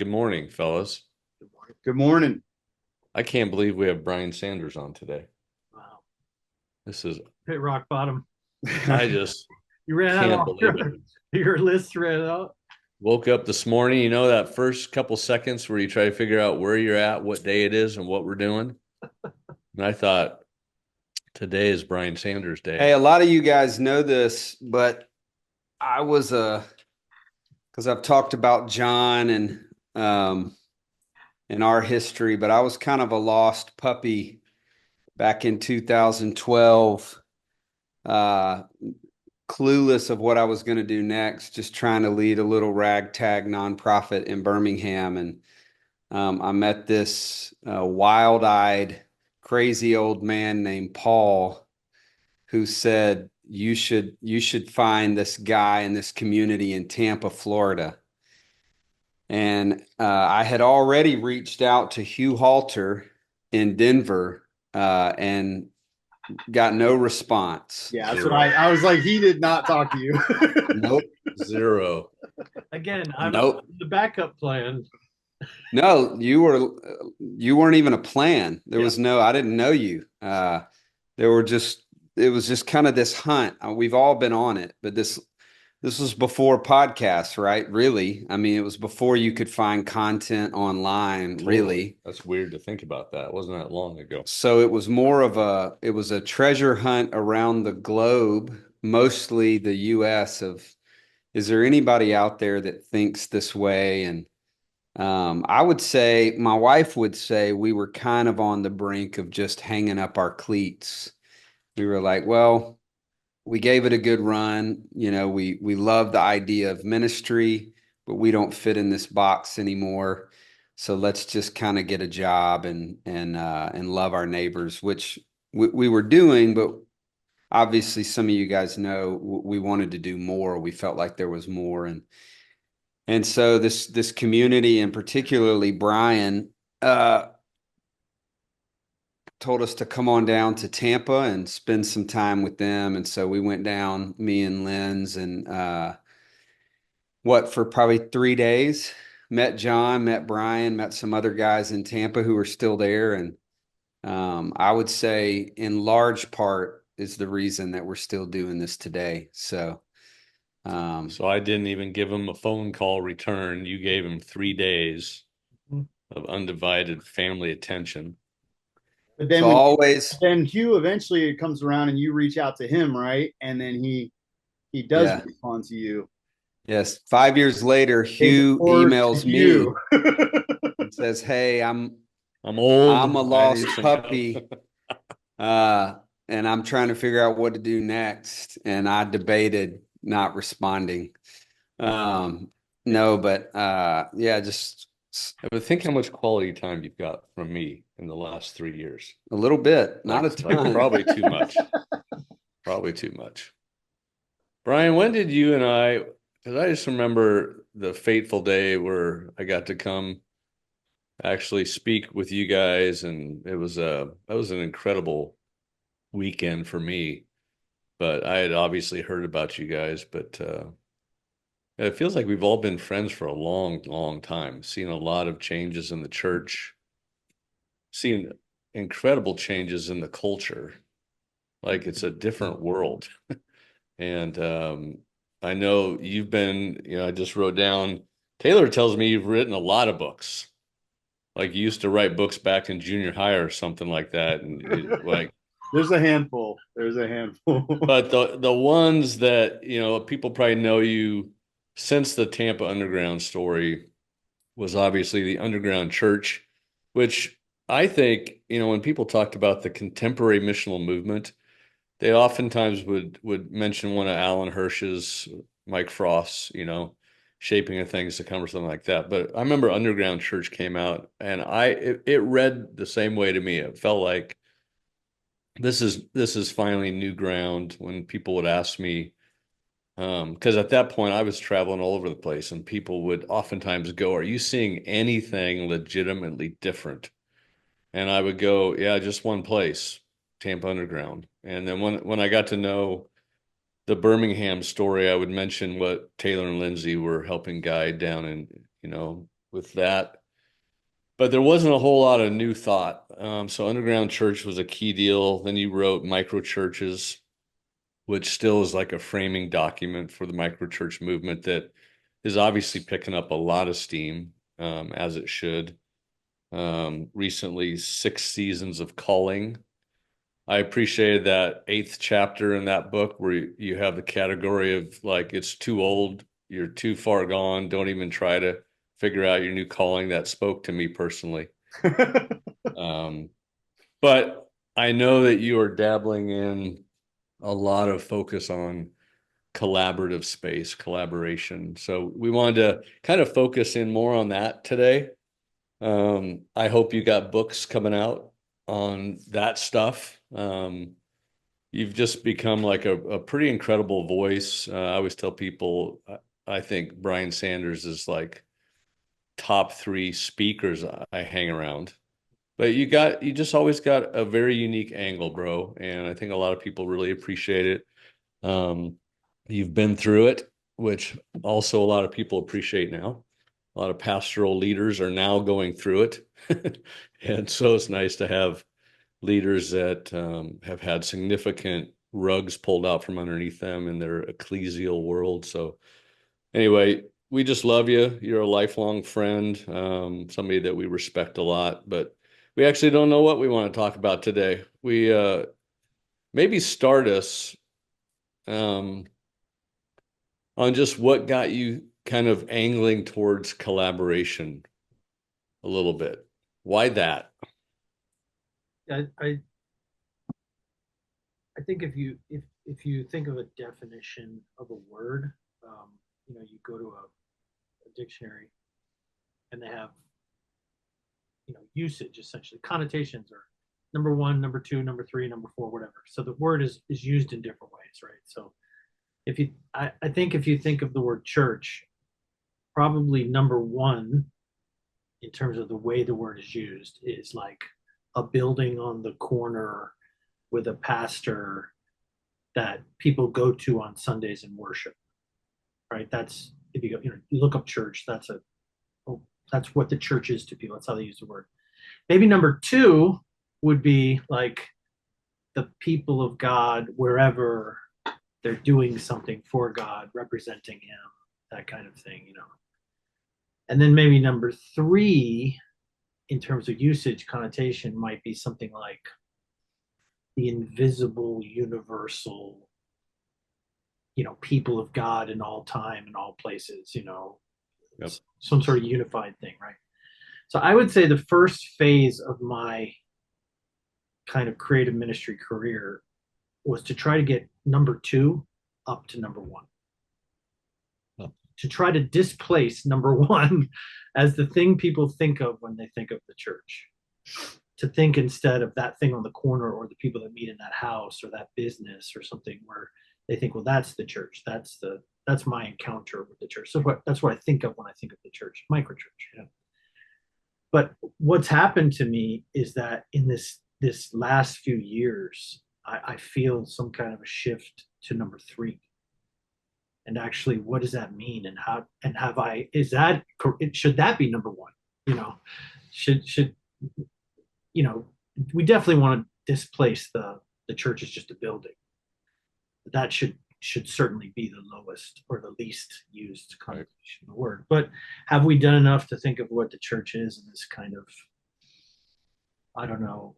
Good morning, fellas. Good morning. I can't believe we have Brian Sanders on today. Wow. This is, Hit rock bottom. I just You ran out can't all believe it. your list ran out. Woke up this morning, that first couple seconds where you try to figure out where you're at, what day it is, and what we're doing. And I thought, today is Brian Sanders Hey, Day. a lot of you guys know this, but I was because I've talked about John um and our history, but I was kind of a lost puppy back in 2012, uh clueless of what I was going to do next, just trying to lead a little ragtag nonprofit in Birmingham. And I met this wild-eyed, crazy old man named Paul who said you should find this guy in this community in Tampa, Florida. And I had already reached out to Hugh Halter in Denver and got no response. Yeah, that's what Zero. I was like. He did not talk to you. Nope. Zero. Again, I'm Nope. the backup plan. No, you weren't even a plan. There was no, I didn't know you. There were just it was just kind of this hunt. We've all been on it, but this was before podcasts, right? Really. I mean, it was before you could find content online, Totally. really. That's weird to think about that. It wasn't that long ago. So it was more of it was a treasure hunt around the globe, mostly the US of, is there anybody out there that thinks this way? And I would say, my wife would say we were kind of on the brink of just hanging up our cleats. We were like, well, we gave it a good run. We love the idea of ministry, but we don't fit in this box anymore. So let's just kind of get a job and love our neighbors, which we were doing, but obviously some of you guys know we wanted to do more. We felt like there was more. And so this community, and particularly Brian, told us to come on down to Tampa and spend some time with them. And so we went down, me and Lynn's, and for probably 3 days, met John, met Brian, met some other guys in Tampa who were still there. And I would say in large part is the reason that we're still doing this today. So So I didn't even give him a phone call return. You gave him 3 days of undivided family attention. But so always, then Hugh eventually comes around and you reach out to him, right? And then he does yeah. respond to you. Yes. 5 years later, Pays Hugh forward to emails me you. and says, "Hey, I'm old. I'm a I lost need some help." puppy, and I'm trying to figure out what to do next." And I debated not responding. No, but yeah, just But think how much quality time you've got from me in the last 3 years. a little bit, not a ton. Probably too much. Probably too much. Brian, when did you and because I just remember the fateful day where I got to come actually speak with you guys, and that was an incredible weekend for me. But I had obviously heard about you guys, but it feels like we've all been friends for a long, long time, seen a lot of changes in the church, seen incredible changes in the culture. Like it's a different world. And I know you've been, I just wrote down, Taylor tells me you've written a lot of books. Like you used to write books back in junior high or something like that. And There's a handful. There's a handful. but the ones that, people probably know you since the Tampa Underground story was obviously the Underground Church, which I think, when people talked about the contemporary missional movement, they oftentimes would mention one of Alan Hirsch's, Mike Frost's, Shaping of Things to Come or something like that. But I remember Underground Church came out, and it read the same way to me. It felt like this is finally new ground. When people would ask me, because at that point I was traveling all over the place, and people would oftentimes go, "Are you seeing anything legitimately different?" And I would go, "Yeah, just one place, Tampa Underground." And then when I got to know the Birmingham story, I would mention what Taylor and Lindsay were helping guide down in, with that. But there wasn't a whole lot of new thought. So underground church was a key deal. Then you wrote micro churches, which still is like a framing document for the micro church movement that is obviously picking up a lot of steam, as it should. Recently, 6 seasons of calling. I appreciated that 8th chapter in that book where you have the category of like, it's too old, you're too far gone, don't even try to figure out your new calling. That spoke to me personally. But I know that you are dabbling in a lot of focus on collaborative space, collaboration. So we wanted to kind of focus in more on that today. I hope you got books coming out on that stuff. You've just become like a pretty incredible voice. I always tell people, I think Brian Sanders is like top 3 speakers I hang around. But you just always got a very unique angle, bro. And I think a lot of people really appreciate it. You've been through it, which also a lot of people appreciate now. A lot of pastoral leaders are now going through it. And so it's nice to have leaders that have had significant rugs pulled out from underneath them in their ecclesial world. So anyway, we just love you. You're a lifelong friend, somebody that we respect a lot, but we actually don't know what we want to talk about today. We maybe start us on just what got you kind of angling towards collaboration a little bit. Why that? I think if you think of a definition of a word, you go to a dictionary and they have usage, essentially connotations, or number 1, number 2, number 3, number 4, whatever. So the word is used in different ways, right? So I think if you think of the word church, probably number 1 in terms of the way the word is used is like a building on the corner with a pastor that people go to on Sundays and worship, right? That's, if you go, you look up church, that's what the church is to people. That's how they use the word. Maybe number 2 would be like the people of God, wherever they're doing something for God, representing Him, that kind of thing, And then maybe number 3, in terms of usage connotation, might be something like the invisible, universal, people of God in all time and all places, Yep. some sort of unified thing, right? So I would say the first phase of my kind of creative ministry career was to try to get number 2 up to number 1. To try to displace number 1 as the thing people think of when they think of the church. To think instead of that thing on the corner or the people that meet in that house or that business or something where they think, well, that's the church. That's my encounter with the church. So that's what I think of when I think of the church, microchurch. But what's happened to me is that in this last few years, I feel some kind of a shift to number 3. And actually, what does that mean? And should that be number 1? Should we definitely want to displace the church as just a building. That should certainly be the lowest or the least used connotation of the word. But have we done enough to think of what the church is in this kind of, I don't know,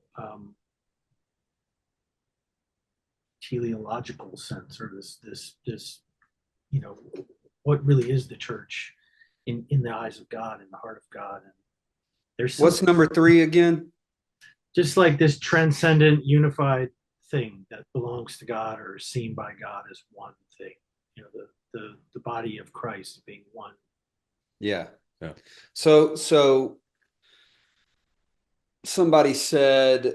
teleological sense, or this what really is the church in the eyes of God, in the heart of God? And there's What's number 3 again? just like this transcendent, unified thing that belongs to God or is seen by God as one thing. The body of Christ being one. Yeah. Yeah. So somebody said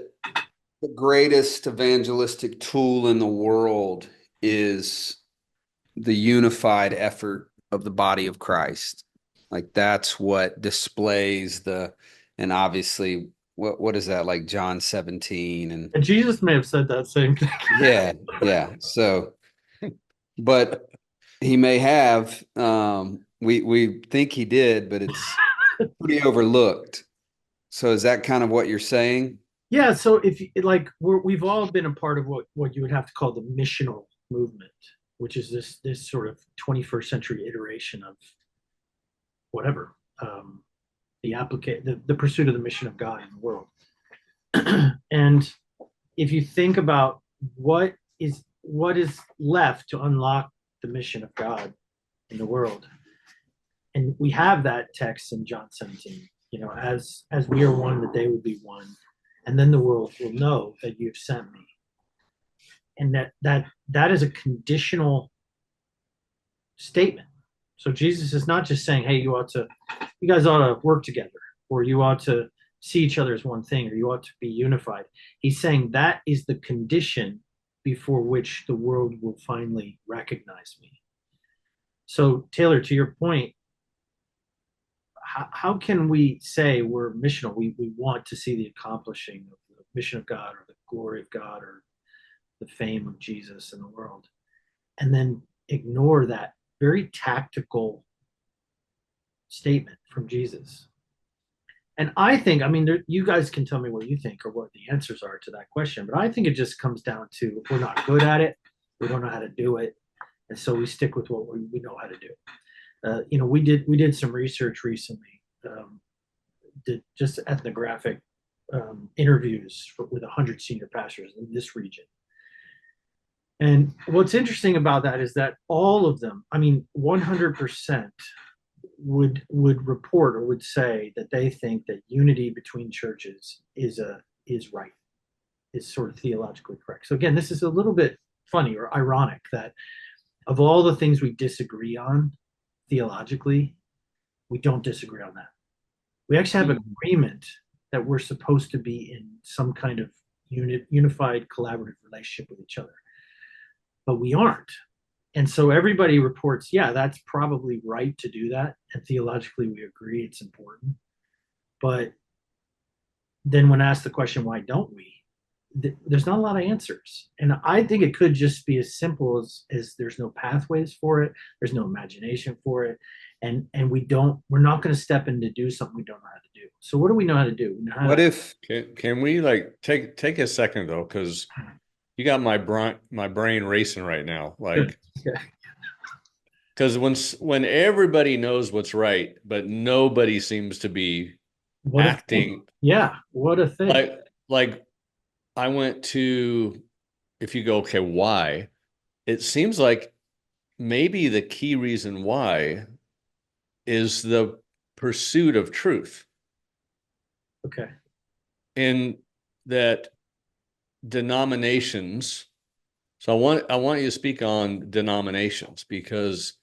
the greatest evangelistic tool in the world is the unified effort of the body of Christ. Like that's what displays and obviously what is that, like John 17 And Jesus may have said that same thing. yeah. So, but he may have, we think he did, but pretty overlooked. So is that kind of what you're saying? Yeah, so if like we've all been a part of what you would have to call the missional movement, which is this sort of 21st century iteration of whatever, the pursuit of the mission of God in the world. And if you think about what is left to unlock the mission of God in the world, and we have that text in John 17, as we are one, that they would be one, and then the world will know that you've sent me. And that is a conditional statement. So Jesus is not just saying, hey, you guys ought to work together, or you ought to see each other as one thing, or you ought to be unified. He's saying that is the condition before which the world will finally recognize me. So, Taylor, to your point, how can we say we're missional? We want to see the accomplishing of the mission of God, or the glory of God, or the fame of Jesus in the world, and then ignore that very tactical statement from Jesus. And I think, I mean, you guys can tell me what you think or what the answers are to that question, but I think it just comes down to we're not good at it, we don't know how to do it, and so we stick with what we know how to do. We did some research recently, did just ethnographic interviews with 100 senior pastors in this region. And what's interesting about that is that all of them, I mean, 100% would report or would say that they think that unity between churches is right, is sort of theologically correct. So again, this is a little bit funny or ironic that of all the things we disagree on theologically, we don't disagree on that. We actually have agreement that we're supposed to be in some kind of unified collaborative relationship with each other, but we aren't. And so everybody reports, yeah, that's probably right to do that. And theologically, we agree it's important. But then when asked the question, why don't we? There's not a lot of answers. And I think it could just be as simple as there's no pathways for it, there's no imagination for it. And we're not going to step in to do something we don't know how to do. So what do we know how to do? What if Can we like take a second though, because you got my brain racing right now, like Yeah. because when everybody knows what's right, but nobody seems to be What a thing. acting Yeah, what a thing. like I went to, if you go, okay, why? It seems like maybe the key reason why is the pursuit of truth, Okay. in that denominations. So I want you to speak on denominations, because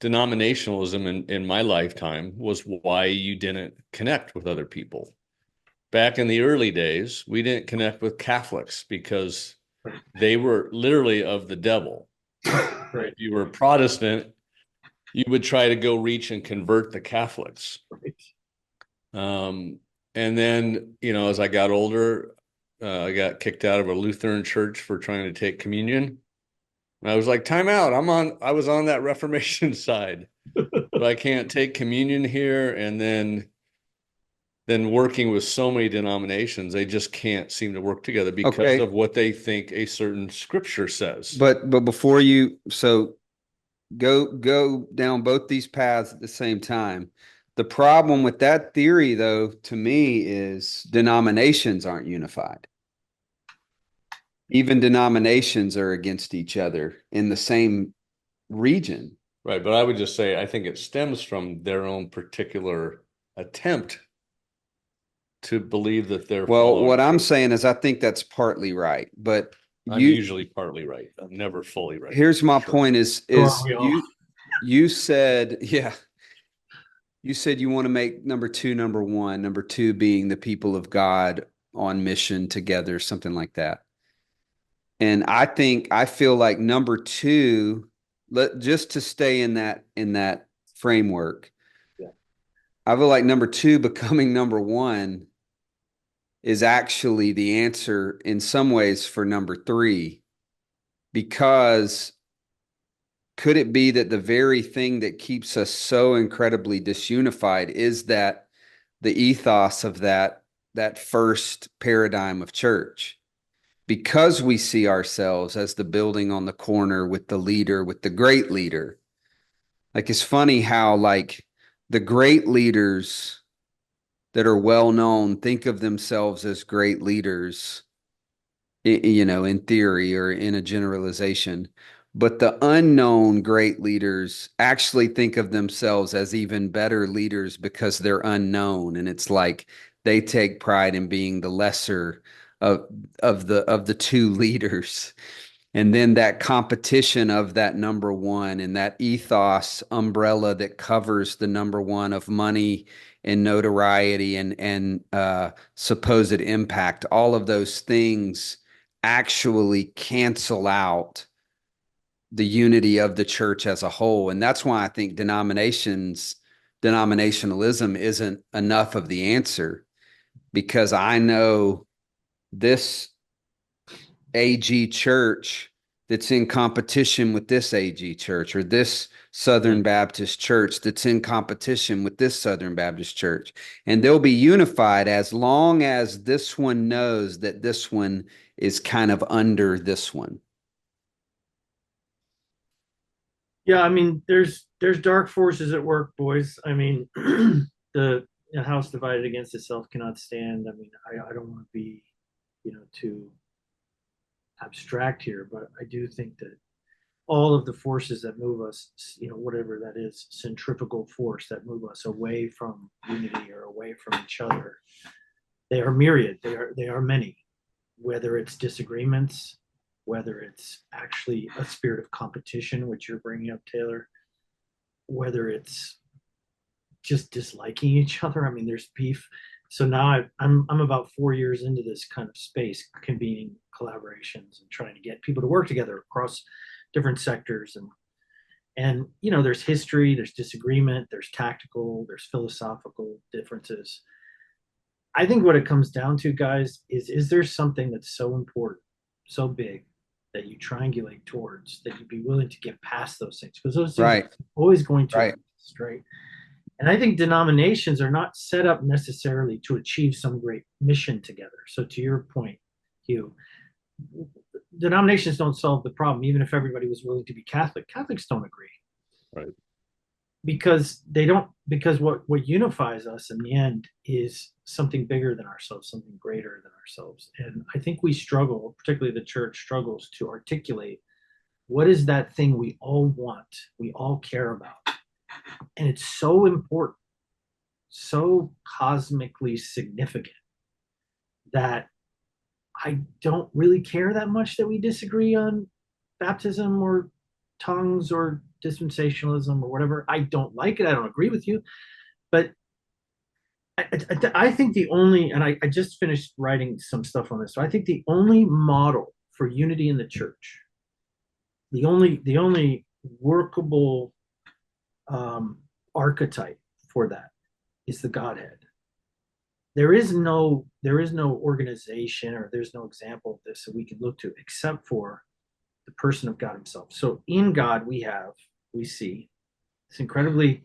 denominationalism in my lifetime was why you didn't connect with other people. Back in the early days, we didn't connect with Catholics because they were literally of the devil. Right. If you were Protestant, you would try to go reach and convert the Catholics. Right. And then, as I got older, I got kicked out of a Lutheran church for trying to take communion. And I was like, time out. I was on that Reformation side, but I can't take communion here. And then working with so many denominations, they just can't seem to work together because of what they think a certain scripture says. But before go down both these paths at the same time. The problem with that theory, though, to me, is denominations aren't unified. Even denominations are against each other in the same region. Right. But I would just say, I think it stems from their own particular attempt to believe that they're Well, what I'm saying is I think that's partly right, but I'm usually partly right. I'm never fully right. Here's my point is you said, yeah, you said you want to make number two, number one, number two being the people of God on mission together, something like that. And I feel like number two, just to stay in that framework, yeah. I feel like number two becoming number one is actually the answer in some ways for number three, because could it be that the very thing that keeps us so incredibly disunified is that the ethos of that first paradigm of church? Because we see ourselves as the building on the corner with the leader, with the great leader. Like, it's funny how, like, the great leaders that are well known think of themselves as great leaders, in theory or in a generalization. But the unknown great leaders actually think of themselves as even better leaders because they're unknown. And it's like they take pride in being the lesser of of the two leaders. And then that competition of that number one and that ethos umbrella that covers the number one of money and notoriety and supposed impact, all of those things actually cancel out the unity of the church as a whole. And that's why I think denominationalism isn't enough of the answer, because I know this AG church that's in competition with this AG church, or this Southern Baptist church that's in competition with this Southern Baptist church. And they'll be unified as long as this one knows that this one is kind of under this one. Yeah, I mean, there's dark forces at work, boys. I mean, the house divided against itself cannot stand. I mean, I don't want to be, too abstract here, but I do think that all of the forces that move us, whatever that is, centrifugal force that move us away from unity or away from each other, they are myriad. They are many. Whether it's disagreements, whether it's actually a spirit of competition, which you're bringing up, Taylor, whether it's just disliking each other. I mean, there's beef. So now I'm about 4 years into this kind of space, convening collaborations and trying to get people to work together across different sectors. And there's history, there's disagreement, there's tactical, there's philosophical differences. I think what it comes down to, guys, is there something that's so important, so big, that you triangulate towards, that you'd be willing to get past those things? Because those things Right. are always going to Right. exist, right? And I think denominations are not set up necessarily to achieve some great mission together. So to your point, Hugh, denominations don't solve the problem, even if everybody was willing to be Catholic. Catholics don't agree. Right. Because what unifies us in the end is something bigger than ourselves, something greater than ourselves. And I think we struggle, particularly the church struggles, to articulate what is that thing we all want, we all care about. And it's so important, so cosmically significant, that I don't really care that much that we disagree on baptism or tongues or dispensationalism or whatever. I don't like it. I don't agree with you. But I think the only, and I just finished writing some stuff on this, so I think the only model for unity in the church, the only workable archetype for that, is the Godhead. There is no organization, or there's no example of this that we can look to except for the person of God himself. So in God we see this incredibly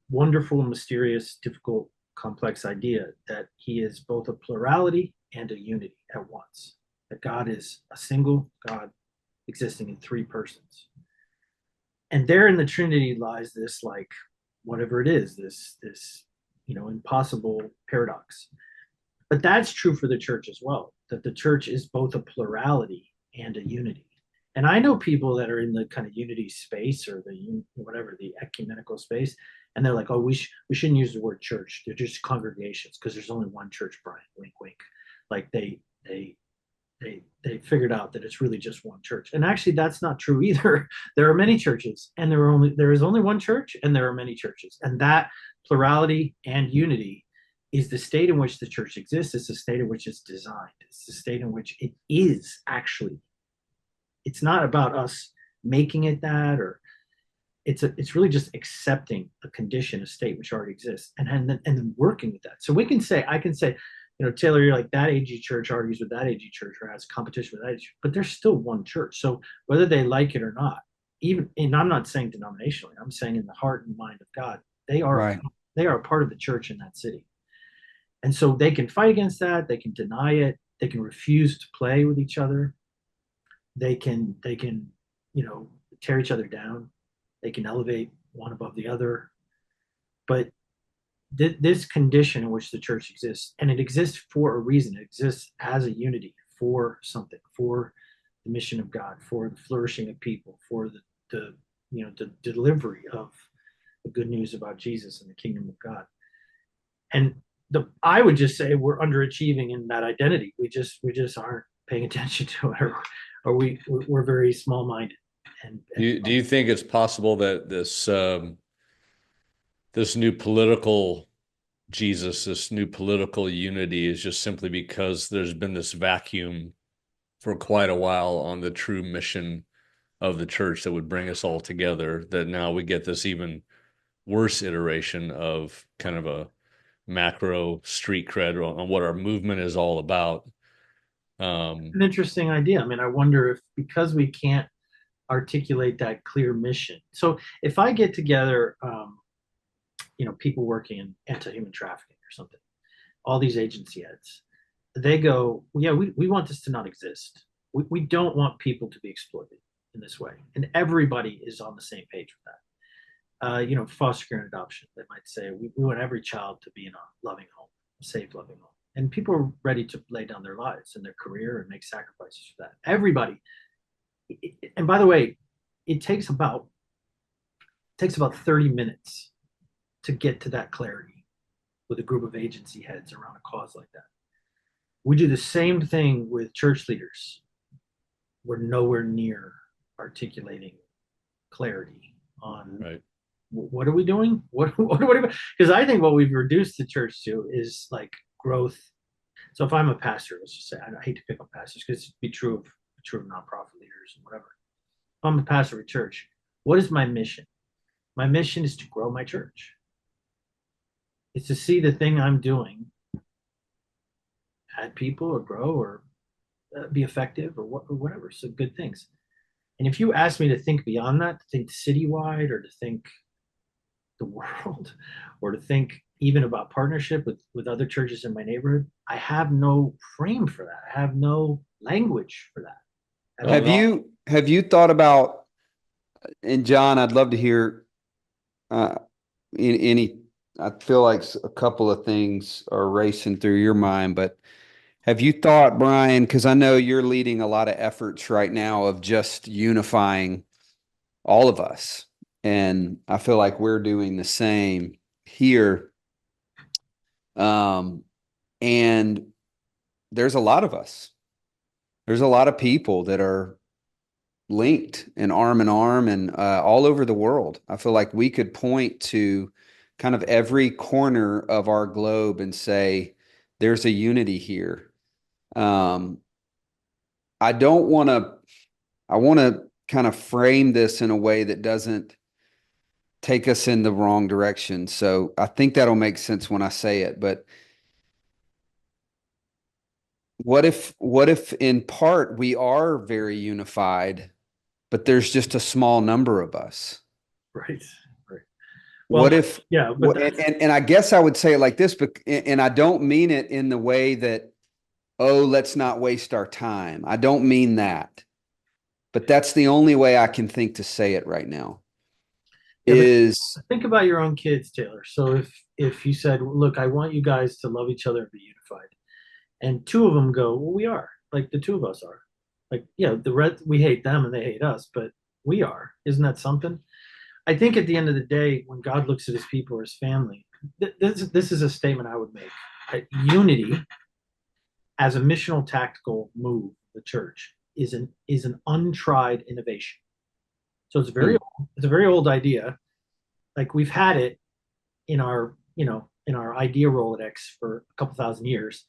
wonderful, mysterious, difficult, complex idea that he is both a plurality and a unity at once. That God is a single God existing in three persons. And there in the Trinity lies this, like, whatever it is, this impossible paradox. But that's true for the church as well, that the church is both a plurality and a unity. And I know people that are in the kind of unity space, or the ecumenical space, and they're like, oh, we shouldn't use the word church. They're just congregations, because there's only one church, Brian, wink, wink. Like they figured out that it's really just one church. And actually that's not true either. There are many churches, and there is only one church, and there are many churches. And that plurality and unity is the state in which the church exists. It's the state in which it's designed. It's the state in which it is actually. It's not about us making it that, or it's really just accepting a condition, a state which already exists, and then working with that. So I can say, Taylor, you're like that AG church argues with that AG church or has competition with that AG, but there's still one church. So whether they like it or not, even, and I'm not saying denominationally, I'm saying in the heart and mind of God, they are Right. they are a part of the church in that city. And so they can fight against that, they can deny it, they can refuse to play with each other, they can tear each other down, they can elevate one above the other. But this condition in which the church exists, and it exists for a reason, it exists as a unity for something, for the mission of God, for the flourishing of people, for the delivery of the good news about Jesus and the kingdom of God. And I would just say we're underachieving in that identity. We just aren't paying attention to it, or we're very small minded. And Do you think it's possible that this new political Jesus, this new political unity is just simply because there's been this vacuum for quite a while on the true mission of the church that would bring us all together, that now we get this even worse iteration of kind of a macro street cred on what our movement is all about? an interesting idea. I mean, I wonder if because we can't articulate that clear mission. So if I get together, people working in anti-human trafficking or something, all these agency heads, they go, well, yeah, we want this to not exist. We don't want people to be exploited in this way. And everybody is on the same page with that. Foster care and adoption, they might say, we want every child to be in a loving home, a safe, loving home. And people are ready to lay down their lives and their career and make sacrifices for that. Everybody. And by the way, it takes about 30 minutes to get to that clarity with a group of agency heads around a cause like that. We do the same thing with church leaders. We're nowhere near articulating clarity on Right. What are we doing? What because I think what we've reduced the church to is like growth. So if I'm a pastor, let's just say, I hate to pick on pastors because it'd be true of nonprofit leaders and whatever. If I'm a pastor of a church, what is my mission? My mission is to grow my church. It's to see the thing I'm doing add people or grow or be effective or whatever. So good things. And if you ask me to think beyond that, to think citywide or to think the world or to think even about partnership with other churches in my neighborhood, I have no frame for that. I have no language for that. Have you thought about, and John, I'd love to hear any, I feel like a couple of things are racing through your mind, but have you thought, Brian, because I know you're leading a lot of efforts right now of just unifying all of us. And I feel like we're doing the same here. And there's a lot of us. There's a lot of people that are linked and arm in arm and all over the world. I feel like we could point to kind of every corner of our globe and say, there's a unity here. I want to kind of frame this in a way that doesn't take us in the wrong direction. So I think that'll make sense when I say it, but what if in part we are very unified, but there's just a small number of us? Right. Well, what if, yeah, but and I guess I would say it like this, but, and I don't mean it in the way that, oh, let's not waste our time. I don't mean that, but that's the only way I can think to say it right now. Is think about your own kids, Taylor. So if you said, look, I want you guys to love each other and be unified, and two of them go, well, we are, like the two of us are, like, the red, we hate them and they hate us, but we are. Isn't that something? I think at the end of the day, when God looks at his people or his family, this is a statement I would make. Unity as a missional tactical move, the church is an untried innovation. So it's a very old idea. Like we've had it in our idea Rolodex for a couple thousand years,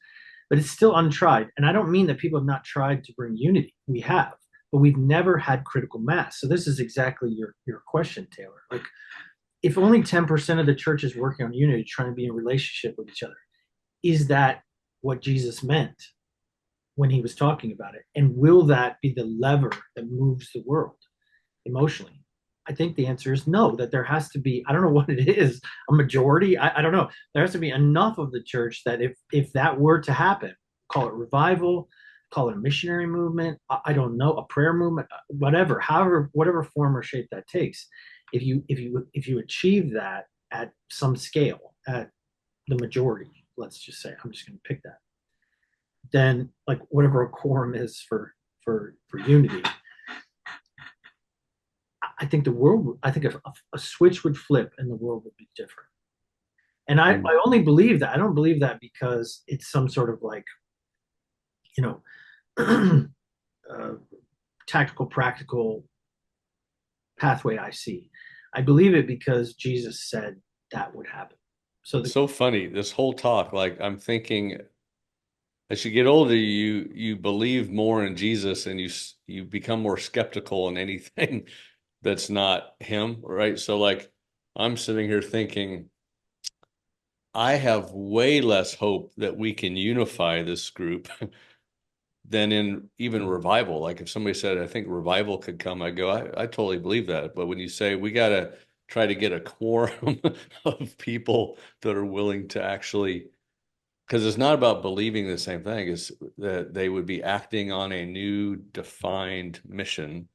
but it's still untried. And I don't mean that people have not tried to bring unity. We have, but we've never had critical mass. So this is exactly your question, Taylor. Like if only 10% of the church is working on unity, trying to be in relationship with each other, is that what Jesus meant when he was talking about it? And will that be the lever that moves the world emotionally? I think the answer is no, that there has to be, I don't know what it is, a majority. I don't know. There has to be enough of the church that if that were to happen, call it revival, call it a missionary movement, I don't know, a prayer movement, whatever, however, whatever form or shape that takes. If you achieve that at some scale, at the majority, let's just say, I'm just going to pick that, then like whatever a quorum is for unity, I think the world, I think a switch would flip and the world would be different. And I only believe that. I don't believe that because it's some sort of like, you know, uh, tactical, practical pathway I see. I believe it because Jesus said that would happen. So It's so funny, this whole talk, like I'm thinking as you get older, you believe more in Jesus and you become more skeptical in anything that's not him, right? So like I'm sitting here thinking I have way less hope that we can unify this group than in even revival. Like if somebody said, I think revival could come, I go, I totally believe that. But when you say we got to try to get a quorum of people that are willing to actually, because it's not about believing the same thing, it's that they would be acting on a new defined mission.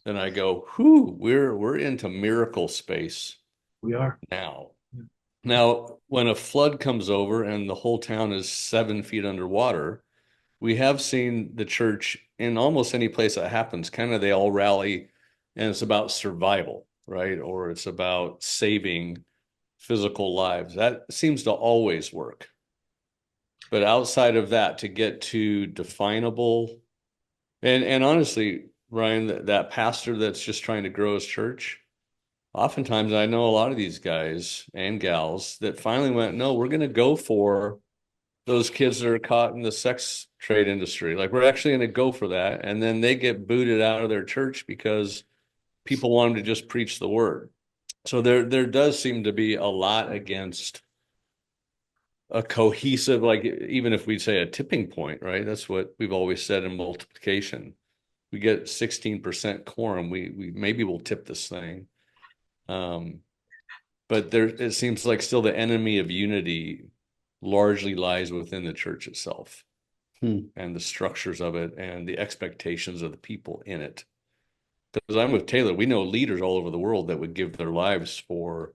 Then I go, whew, we're into miracle space we are. now. Now, when a flood comes over and the whole town is 7 feet underwater, we have seen the church in almost any place that happens, kind of they all rally and it's about survival, right? Or it's about saving physical lives. That seems to always work. But outside of that, to get to definable, and honestly, Ryan, that pastor that's just trying to grow his church, oftentimes I know a lot of these guys and gals that finally went, no, we're going to go for those kids that are caught in the sex trade industry. Like we're actually going to go for that. And then they get booted out of their church because people want them to just preach the word. So there does seem to be a lot against a cohesive, like even if we say a tipping point, right? That's what we've always said in multiplication. We get 16% quorum. We maybe we'll tip this thing. But there it seems like still the enemy of unity largely lies within the church itself and the structures of it and the expectations of the people in it. Because I'm with Taylor, we know leaders all over the world that would give their lives for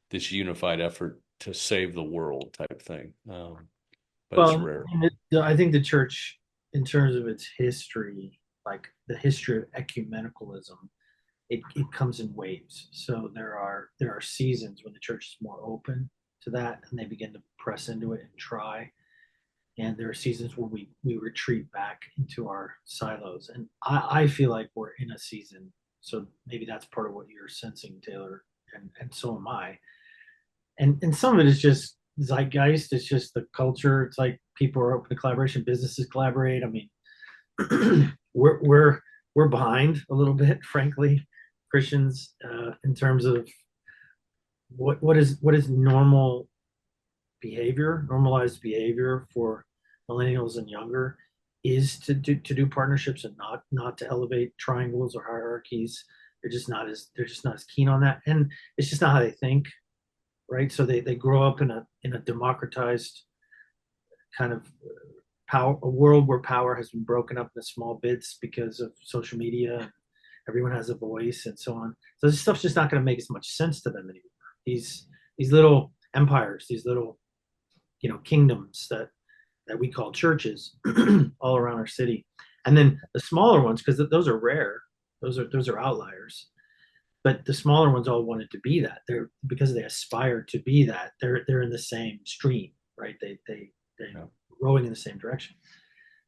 this unified effort to save the world type thing. But it's Well, rare. I think the church, in terms of its history, like the history of ecumenicalism, it comes in waves. So there are seasons when the church is more open to that and they begin to press into it and try. And there are seasons where we retreat back into our silos. And I feel like we're in a season. So maybe that's part of what you're sensing, Taylor, and so am I. And some of it is just zeitgeist. It's just the culture. It's like people are open to collaboration, businesses collaborate. I mean, we're behind a little bit, frankly, Christians, in terms of what is normal behavior, normalized behavior for millennials and younger, is to do partnerships and not to elevate triangles or hierarchies. They're just not as keen on that, and it's just not how they think, right? So they grow up in a democratized kind of power, a world where power has been broken up into small bits because of social media. Everyone has a voice and so on. So this stuff's just not going to make as much sense to them anymore. These little empires, these little kingdoms that we call churches all around our city, and then the smaller ones, because those are rare. Those are outliers. But the smaller ones all wanted to be that. They're because they aspire to be that. They're in the same stream, right? They're rowing in the same direction.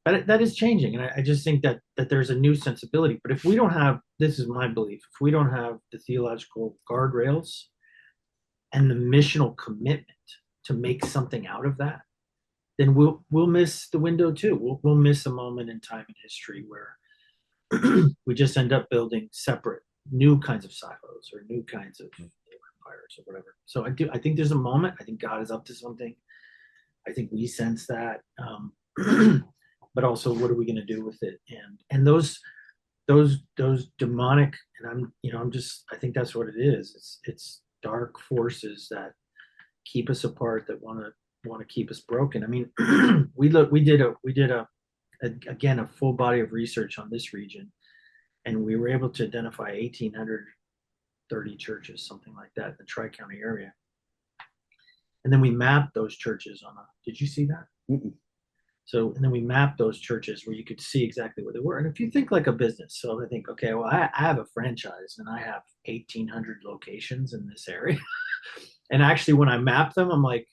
But that is changing, and I just think that there's a new sensibility. But if we don't have, this is my belief, if we don't have the theological guardrails and the missional commitment to make something out of that, then we'll miss the window too. We'll miss a moment in time in history where we just end up building separate new kinds of silos or new kinds of empires or whatever. So I think there's a moment. I think God is up to something. I think we sense that. But also, what are we going to do with it? And those demonic, and I think that's what it is. It's dark forces that keep us apart, that want to keep us broken. I mean, we did again a full body of research on this region, and we were able to identify 1,830 churches, something like that, in the Tri-County area. And then we mapped those churches did you see that? Mm-mm. So, and then we mapped those churches where you could see exactly where they were. And if you think like a business, so I think, okay, well, I have a franchise and I have 1,800 locations in this area. And actually, when I map them, I'm like,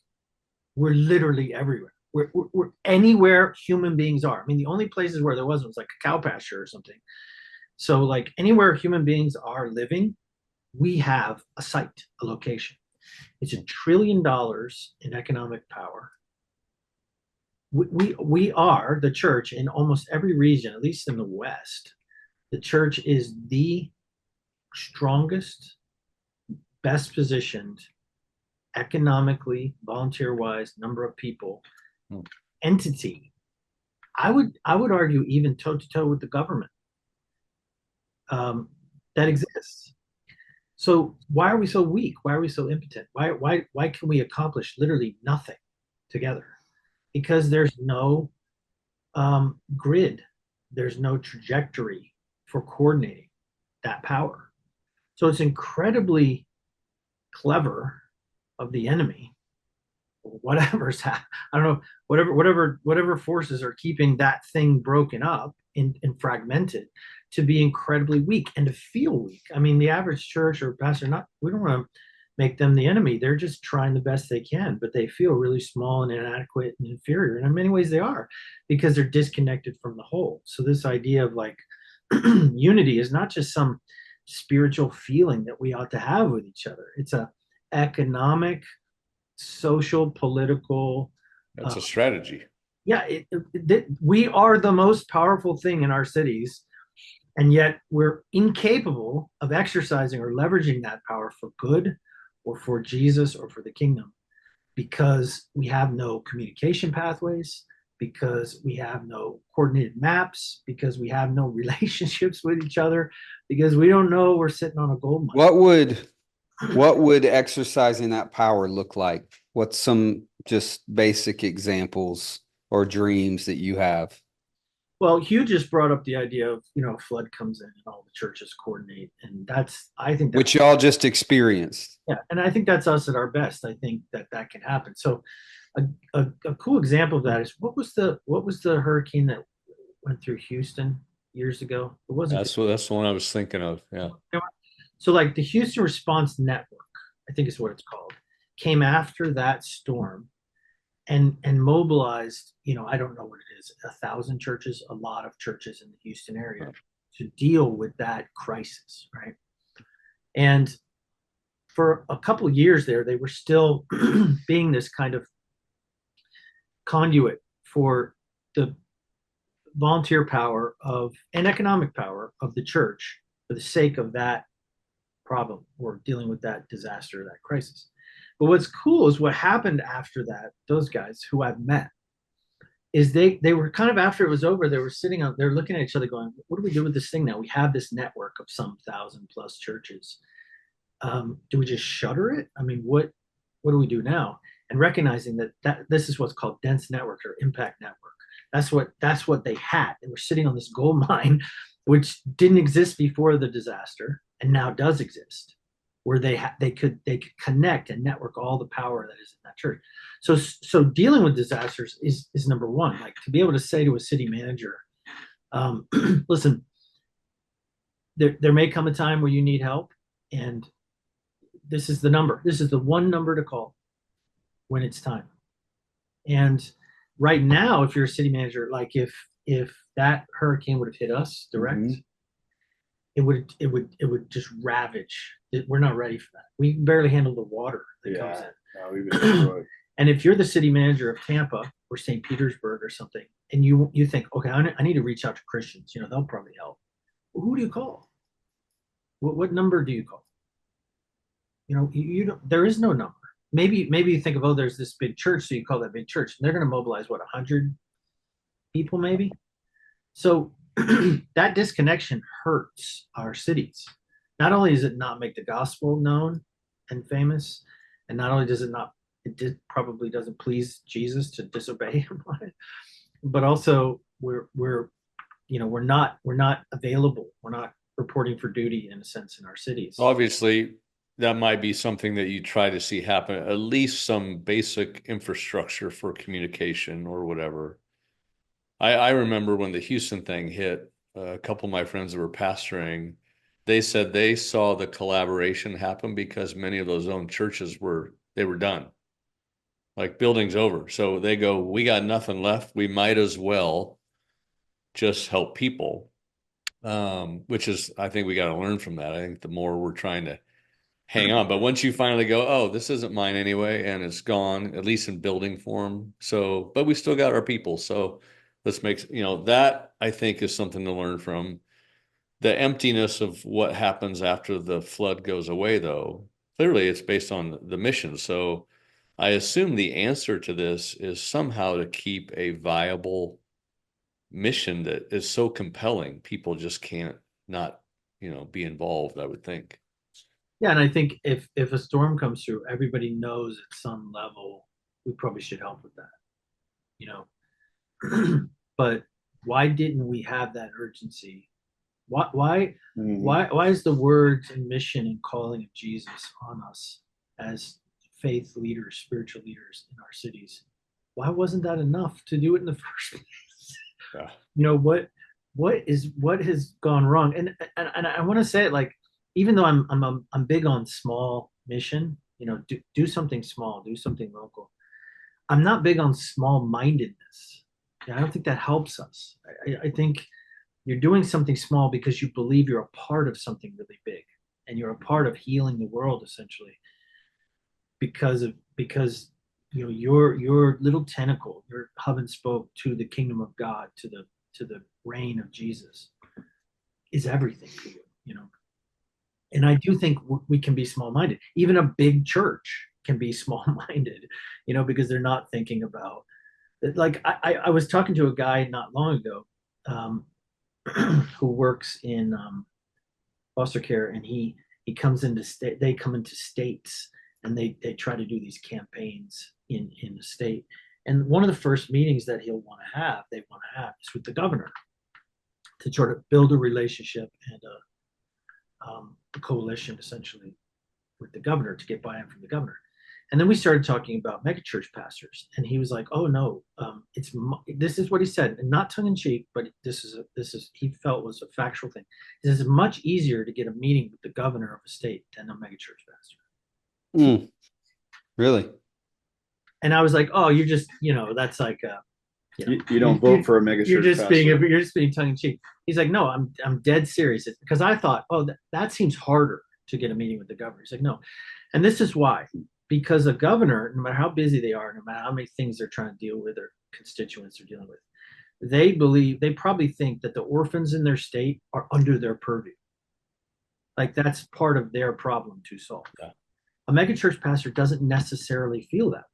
we're literally everywhere. We're anywhere human beings are. I mean, the only places where there was like a cow pasture or something. So, like anywhere human beings are living, we have a site, a location. It's $1 trillion in economic power. We are the church in almost every region, at least in the West. The church is the strongest, best positioned, economically, volunteer-wise, number of people, entity. I would argue even toe to toe with the government that exists. So why are we so weak? Why are we so impotent? Why can we accomplish literally nothing together? Because there's no grid, there's no trajectory for coordinating that power. So it's incredibly clever of the enemy, whatever's I don't know, whatever forces are keeping that thing broken up and fragmented, to be incredibly weak and to feel weak. I mean, the average church or pastor, we don't want to make them the enemy. They're just trying the best they can, but they feel really small and inadequate and inferior. And in many ways they are, because they're disconnected from the whole. So this idea of like unity is not just some spiritual feeling that we ought to have with each other. It's a economic, social, political. That's a strategy. Yeah, we are the most powerful thing in our cities, and yet we're incapable of exercising or leveraging that power for good or for Jesus or for the kingdom, because we have no communication pathways, because we have no coordinated maps, because we have no relationships with each other, because we don't know we're sitting on a gold mine. What would exercising that power look like? What's some just basic examples or dreams that you have? Well, Hugh just brought up the idea of, a flood comes in and all the churches coordinate. And I think which y'all just experienced. Yeah. And I think that's us at our best. I think that can happen. So a cool example of that is what was the hurricane that went through Houston years ago? It wasn't. That's the one I was thinking of. Yeah. So like the Houston Response Network, I think is what it's called, came after that storm and mobilized, I don't know what it is, 1,000 churches, a lot of churches in the Houston area to deal with that crisis, right? And for a couple of years there, they were still being this kind of conduit for the volunteer power and economic power of the church for the sake of that problem or dealing with that disaster, that crisis. But what's cool is what happened after that. Those guys who I've met is they were kind of, after it was over, they were they're looking at each other going, what do we do with this thing now? We have this network of some 1,000+ churches. Do we just shutter it? I mean, what do we do now? And recognizing that this is what's called dense network or impact network. That's what they had. They were sitting on this gold mine, which didn't exist before the disaster and now does exist, where they could connect and network all the power that is in that church. So dealing with disasters is number one. Like, to be able to say to a city manager, listen, there may come a time where you need help, and this is the number. This is the one number to call when it's time. And right now, if you're a city manager, like if that hurricane would have hit us direct, it would just ravage. We're not ready for that. We can barely handle the water that comes in. No, we've been destroyed. And if you're the city manager of Tampa or St. Petersburg or something, and you think, okay, I need to reach out to Christians, they'll probably help. Well, who do you call? What number do you call? You don't. There is no number. maybe you think of, oh, there's this big church, so you call that big church, and they're going to mobilize what, 100 people maybe. So that disconnection hurts our cities. Not only does it not make the gospel known and famous, and not only does it not, probably doesn't please Jesus to disobey him, but also we're not available. We're not reporting for duty in a sense in our cities. Obviously, that might be something that you try to see happen, at least some basic infrastructure for communication or whatever. I remember when the Houston thing hit, a couple of my friends that were pastoring, they said they saw the collaboration happen because many of those own churches were done. Like, building's over. So they go, we got nothing left. We might as well just help people. Which is, I think we got to learn from that. I think the more we're trying to hang on, but once you finally go, oh, this isn't mine anyway, and it's gone, at least in building form. So, but we still got our people. So let's make, that I think is something to learn from. The emptiness of what happens after the flood goes away, though, clearly it's based on the mission. So I assume the answer to this is somehow to keep a viable mission that is so compelling, people just can't not, be involved, I would think. Yeah, and I think if a storm comes through, everybody knows at some level we probably should help with that, you know. But why didn't we have that urgency? Why is the words and mission and calling of Jesus on us as faith leaders, spiritual leaders in our cities? Why wasn't that enough to do it in the first place? Yeah. What has gone wrong? And I want to say it, like, even though I'm big on small mission, do something small, do something local. I'm not big on small mindedness. I don't think that helps us. I think you're doing something small because you believe you're a part of something really big, and you're a part of healing the world essentially. Because your little tentacle, your hub and spoke to the kingdom of God, to the reign of Jesus, is everything to you. And I do think we can be small-minded. Even a big church can be small-minded, because they're not thinking about, like, I was talking to a guy not long ago, who works in foster care, and he comes into state. They come into states, and they try to do these campaigns in the state. And one of the first meetings that they want to have is with the governor, to sort of build a relationship and a coalition essentially with the governor, to get buy-in from the governor. And then we started talking about megachurch pastors, and he was like, "Oh no, this is what he said, and not tongue in cheek, but this is he felt was a factual thing. It is much easier to get a meeting with the governor of a state than a megachurch pastor." Really? And I was like, "Oh, you're just, that's like, you don't vote for a mega you're church just pastor. you're just being tongue in cheek." He's like, "No, I'm dead serious," because I thought, "Oh, that seems harder to get a meeting with the governor." He's like, "No," and this is why. Because a governor, no matter how busy they are, no matter how many things they're trying to deal with or constituents are dealing with, they probably think that the orphans in their state are under their purview. Like, that's part of their problem to solve. Yeah. A megachurch pastor doesn't necessarily feel that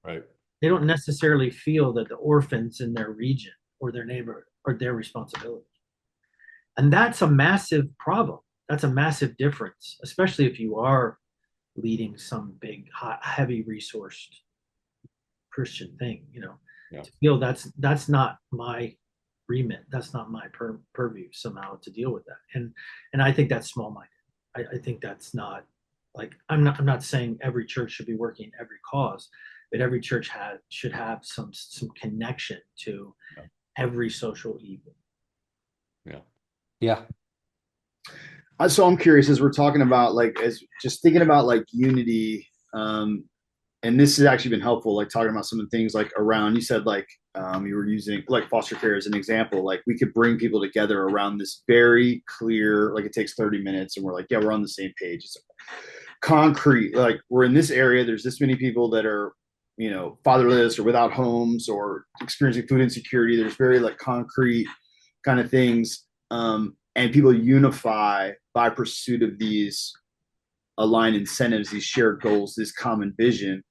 way. Right. They don't necessarily feel that the orphans in their region or their neighborhood are their responsibility. And that's a massive problem. That's a massive difference, especially if you are leading some big, heavy resourced Christian thing, Yeah. to feel that's not my remit. That's not my purview somehow to deal with that. And I think that's small-minded. I think that's not, like, I'm not saying every church should be working every cause, but every church should have some connection to every social evil. Yeah. So I'm curious, as we're talking about, like, as just thinking about like unity, and this has actually been helpful, like talking about some of the things like around, you said like you were using like foster care as an example, like we could bring people together around this very clear, like it takes 30 minutes and we're like, yeah, we're on the same page. It's concrete, like we're in this area, there's this many people that are, fatherless or without homes or experiencing food insecurity. There's very like concrete kind of things. And people unify by pursuit of these align incentives, these shared goals, this common vision.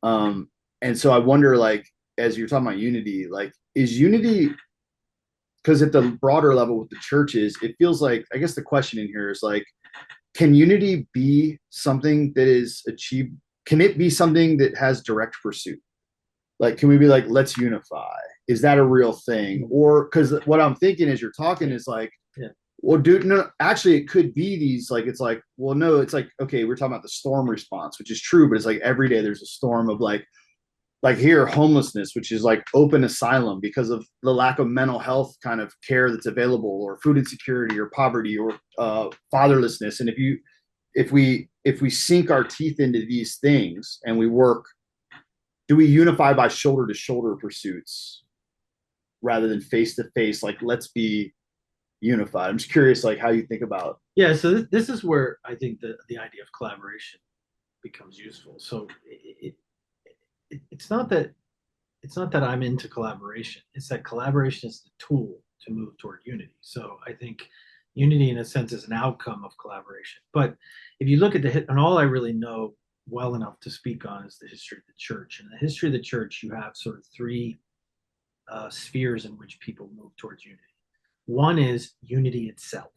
And so I wonder, like, as you're talking about unity, like, is unity, because at the broader level with the churches, it feels like, I guess the question in here is like, can unity be something that is achieved? Can it be something that has direct pursuit? Like, can we be like, let's unify? Is that a real thing? Or because what I'm thinking as you're talking is like, Yeah. well, dude, no, actually, it could be these, like, it's like, well, no, it's like, okay, we're talking about the storm response, which is true, but it's like every day there's a storm of like here, homelessness, which is like open asylum because of the lack of mental health kind of care that's available, or food insecurity, or poverty, or fatherlessness. And if we sink our teeth into these things and we work, do we unify by shoulder to shoulder pursuits rather than face to face? Like, let's be unified. I'm just curious, like, how you think about. Yeah, so this is where I think the idea of collaboration becomes useful. So it's not that I'm into collaboration. It's that collaboration is the tool to move toward unity. So I think unity, in a sense, is an outcome of collaboration. But if you look at and all I really know well enough to speak on is the history of the church. And in the history of the church, you have sort of three spheres in which people move towards unity. One is unity itself,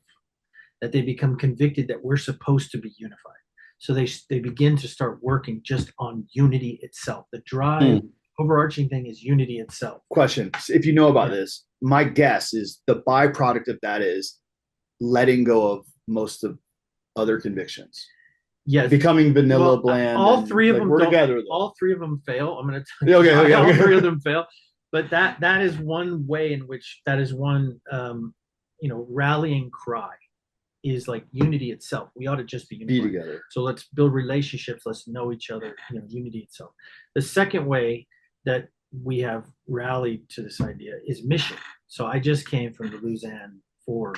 that they become convicted that we're supposed to be unified. So they begin to start working just on unity itself. The drive, overarching thing is unity itself. Question: if you know about this, my guess is the byproduct of that is letting go of most of other convictions. Yes, becoming vanilla, bland. All three of them. We're together. All three of them fail. I'm going to tell you. Okay. All three of them fail. But that is one way in which that is one rallying cry. Is like unity itself. We ought to just be unified. Be together. So let's build relationships. Let's know each other. Unity itself. The second way that we have rallied to this idea is mission. So I just came from the Lausanne Four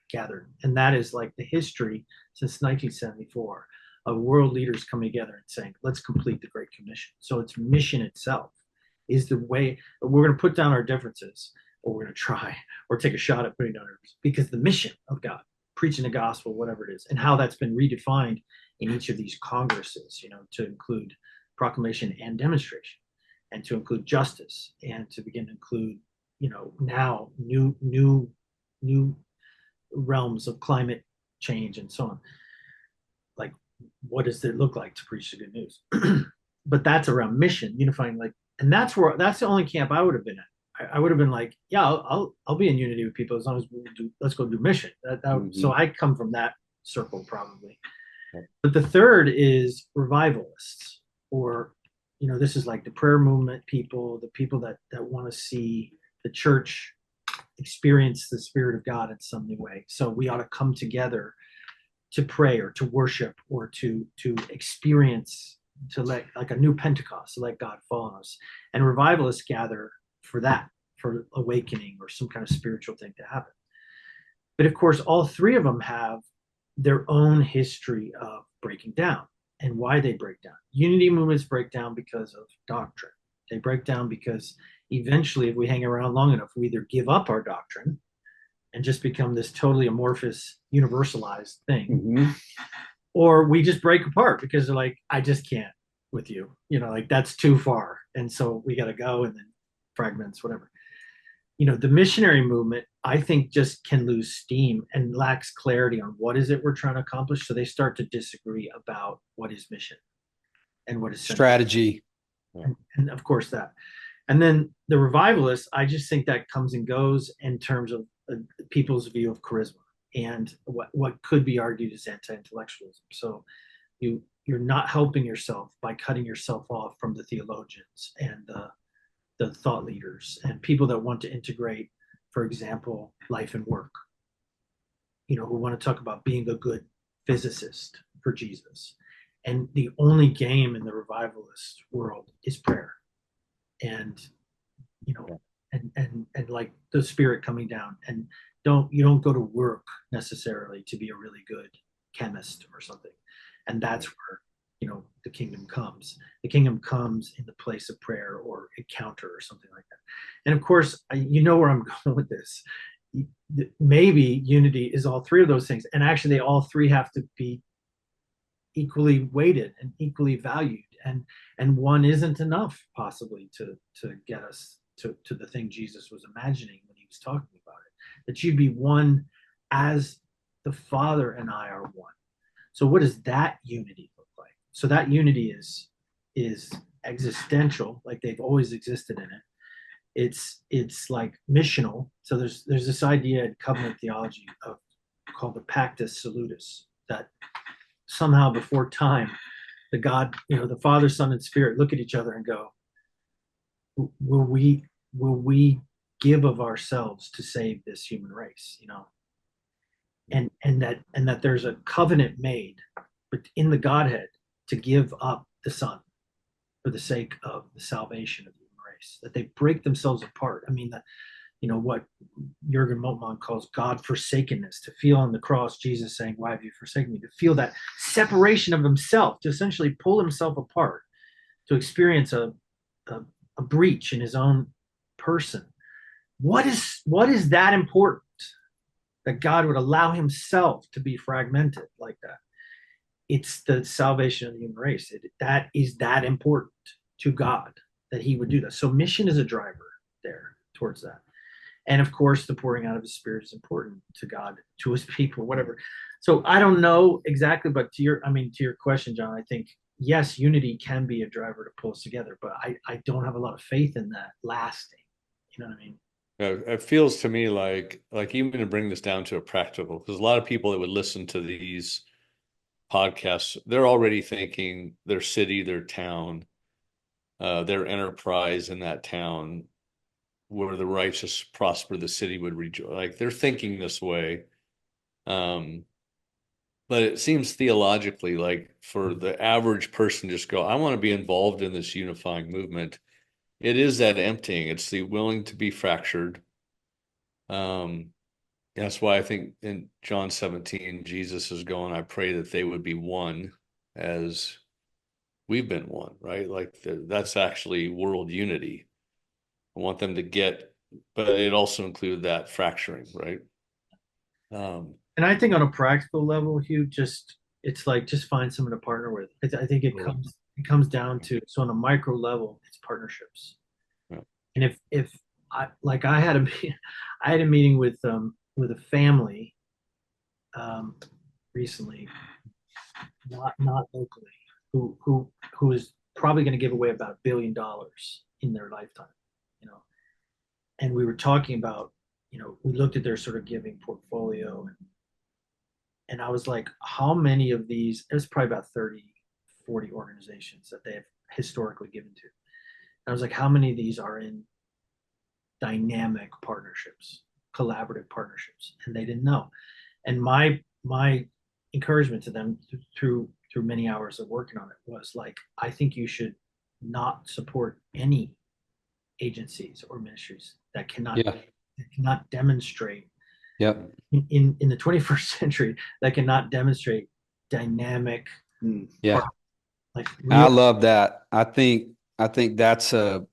gathered, and that is like the history since 1974 of world leaders coming together and saying, let's complete the Great Commission. So it's mission itself is the way we're going to put down our differences, or we're going to try, or take a shot at putting down our differences, because the mission of God, preaching the gospel, whatever it is, and how that's been redefined in each of these congresses, to include proclamation and demonstration, and to include justice, and to begin to include, now new realms of climate change and so on. Like, what does it look like to preach the good news? But that's around mission, unifying, and that's the only camp I would have been at. I would have been like, yeah, I'll be in unity with people as long as let's go do mission. So I come from that circle probably. But the third is revivalists, or this is like the prayer movement people, the people that want to see the church experience the Spirit of God in some new way. So we ought to come together to pray, or to worship, or to experience, to let, like a new Pentecost, to let God fall on us. And revivalists gather for that, for awakening or some kind of spiritual thing to happen. But of course, all three of them have their own history of breaking down, and why they break down. Unity movements break down because of doctrine. They break down because eventually, if we hang around long enough, we either give up our doctrine and just become this totally amorphous, universalized thing, or we just break apart because they're like, I just can't with you, that's too far. And so we got to go, and then fragments, whatever. The missionary movement, I think, just can lose steam and lacks clarity on what is it we're trying to accomplish. So they start to disagree about what is mission and what is strategy. And of course that. And then the revivalists, I just think that comes and goes in terms of people's view of charisma and what could be argued as anti-intellectualism. So you're not helping yourself by cutting yourself off from the theologians and the thought leaders and people that want to integrate, for example, life and work, who want to talk about being a good physicist for Jesus. And the only game in the revivalist world is prayer. And, and like the Spirit coming down, and you don't go to work necessarily to be a really good chemist or something. And that's where, the kingdom comes. The kingdom comes in the place of prayer or encounter or something like that. And of course, where I'm going with this. Maybe unity is all three of those things. And actually, they all three have to be equally weighted and equally valued, and one isn't enough possibly to get us to the thing Jesus was imagining when he was talking about it, that you'd be one as the Father and I are one. So what does that unity look like? So that unity is existential, like they've always existed in it. It's like missional. So there's this idea in covenant theology of called the Pactus Salutis, that somehow before time, the God, the Father, Son, and Spirit look at each other and go, will we give of ourselves to save this human race? And that there's a covenant made in the Godhead to give up the Son for the sake of the salvation of the human race. That they break themselves apart. I mean, what Jürgen Moltmann calls God forsakenness, to feel on the cross Jesus saying, "Why have you forsaken me?" To feel that separation of himself, to essentially pull himself apart, to experience a breach in his own person. What is that important? That God would allow himself to be fragmented like that. It's the salvation of the human race. That is that important to God, that he would do that. So mission is a driver there towards that. And of course, the pouring out of his Spirit is important to God, to his people, whatever. So I don't know exactly, but to your question, John, I think yes, unity can be a driver to pull us together, but I don't have a lot of faith in that lasting. You know what I mean? It feels to me like even to bring this down to a practical, because a lot of people that would listen to these podcasts, they're already thinking their city, their town, their enterprise in that town, where the righteous prosper, the city would rejoice. Like they're thinking this way. But it seems theologically like for the average person just go, I want to be involved in this unifying movement. It is that emptying. It's the willing to be fractured. That's why I think in John 17, Jesus is going, I pray that they would be one as we've been one, right? Like that's actually world unity. I want them to get, but it also included that fracturing, right? And I think on a practical level, Hugh, it's like just find someone to partner with. I think it comes down to, so on a micro level, it's partnerships. Yeah. And if I had I had a meeting with a family recently, not locally, who is probably going to give away about $1 billion in their lifetime, and we were talking about, we looked at their sort of giving portfolio, and I was like, how many of these, it was probably about 30, 40 organizations that they have historically given to. And I was like, how many of these are in dynamic partnerships, collaborative partnerships? And they didn't know. And my encouragement to them through many hours of working on it was like, I think you should not support any agencies or ministries that cannot demonstrate Yep. in the 21st century, that cannot demonstrate dynamic. Yeah. Like I love that. I think that's a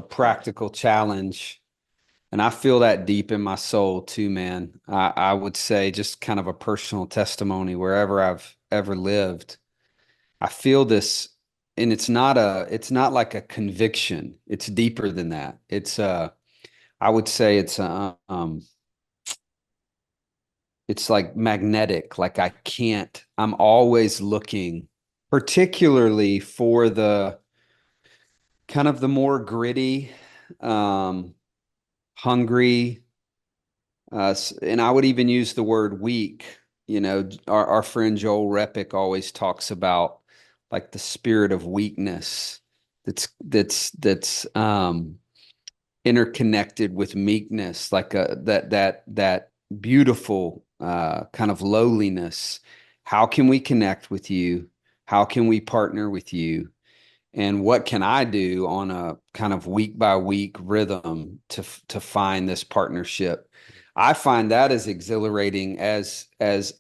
practical challenge. And I feel that deep in my soul too, man. I would say, just kind of a personal testimony, wherever I've ever lived, I feel this, and it's not like a conviction. It's deeper than that. I would say it's like magnetic. Like I'm always looking, particularly for the kind of the more gritty, hungry, and I would even use the word weak. Our friend Joel Repick always talks about like the spirit of weakness that's interconnected with meekness, like that beautiful kind of lowliness. How can we connect with you? How can we partner with you? And what can I do on a kind of week by week rhythm to find this partnership? I find that as exhilarating as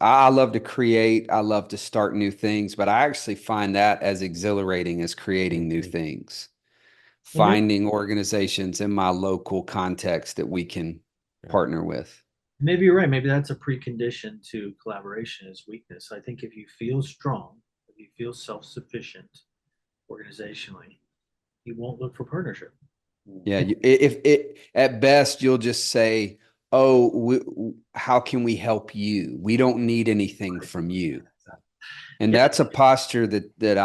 I love to create. I love to start new things, but I actually find that as exhilarating as creating new things, finding organizations in my local context that we can partner with. Maybe you're right. Maybe that's a precondition to collaboration, is weakness. I think if you feel strong, if if you feel self-sufficient organizationally, you won't look for partnership. Yeah, if it at best you'll just say, "Oh, how can we help you? We don't need anything from you." And Yeah. that's a posture that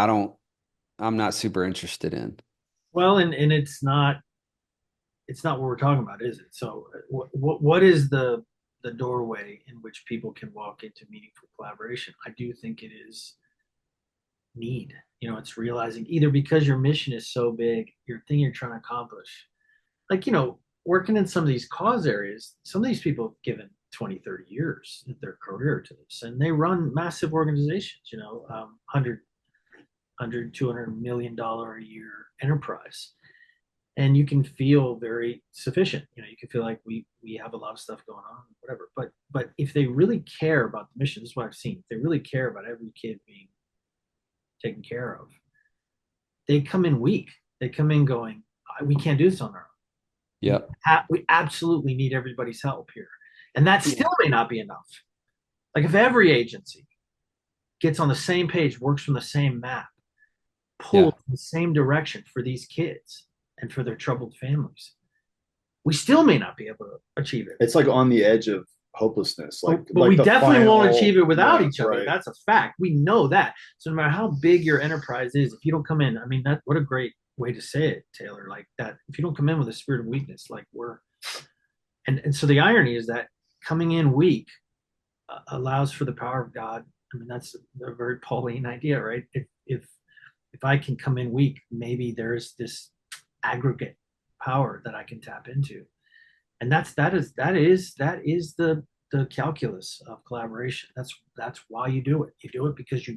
I'm not super interested in. Well, and it's not what we're talking about, is it? So what is the doorway in which people can walk into meaningful collaboration? I do think it is need. It's realizing either because your mission is so big, your thing you're trying to accomplish, like, working in some of these cause areas, some of these people have given 20, 30 years of their career to this, and they run massive organizations, 100, $200 million a year enterprise. And you can feel very sufficient. You can feel like we have a lot of stuff going on, whatever. But if they really care about the mission, this is what I've seen. If they really care about every kid being taken care of, they come in weak. They come in going, we can't do this on our own. Yeah. We absolutely need everybody's help here. And that still may not be enough. Like, if every agency gets on the same page, works from the same map, pulls in the same direction for these kids and for their troubled families, we still may not be able to achieve it. It's like on the edge of hopelessness. But like we the definitely won't final- achieve it without yeah, each other. right. That's a fact. We know that. So no matter how big your enterprise is, if you don't come in, I mean, what a great way to say it, Taylor. Like that, if you don't come in with a spirit of weakness, like and so the irony is that coming in weak allows for the power of God. I mean, that's a very Pauline idea, right? If I can come in weak, maybe there's this aggregate power that I can tap into, and that is the calculus of collaboration. That's why you do it. You do it because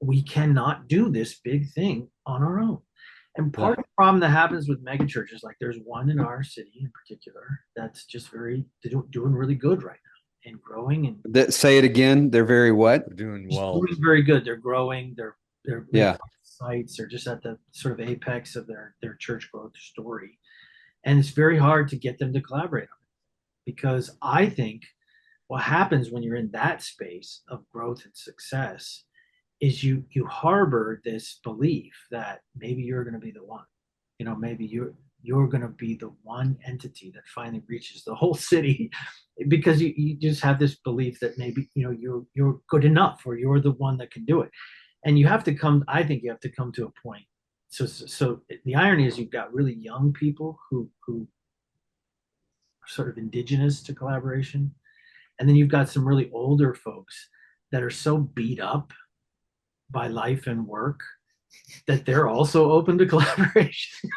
we cannot do this big thing on our own. And part of the problem that happens with megachurches, like there's one in our city in particular that's just doing really good right now and growing and Say it again. They're very what? Doing just well. doing very good. They're growing. They're Yeah. sites. They're just at the sort of apex of their church growth story, and it's very hard to get them to collaborate on it, because I think what happens when you're in that space of growth and success is you harbor this belief that maybe you're going to be the one. Maybe you're going to be the one entity that finally reaches the whole city, because you just have this belief that maybe you're good enough, or you're the one that can do it. And I think you have to come to a point. So the irony is you've got really young people who are sort of indigenous to collaboration, and then you've got some really older folks that are so beat up by life and work that they're also open to collaboration.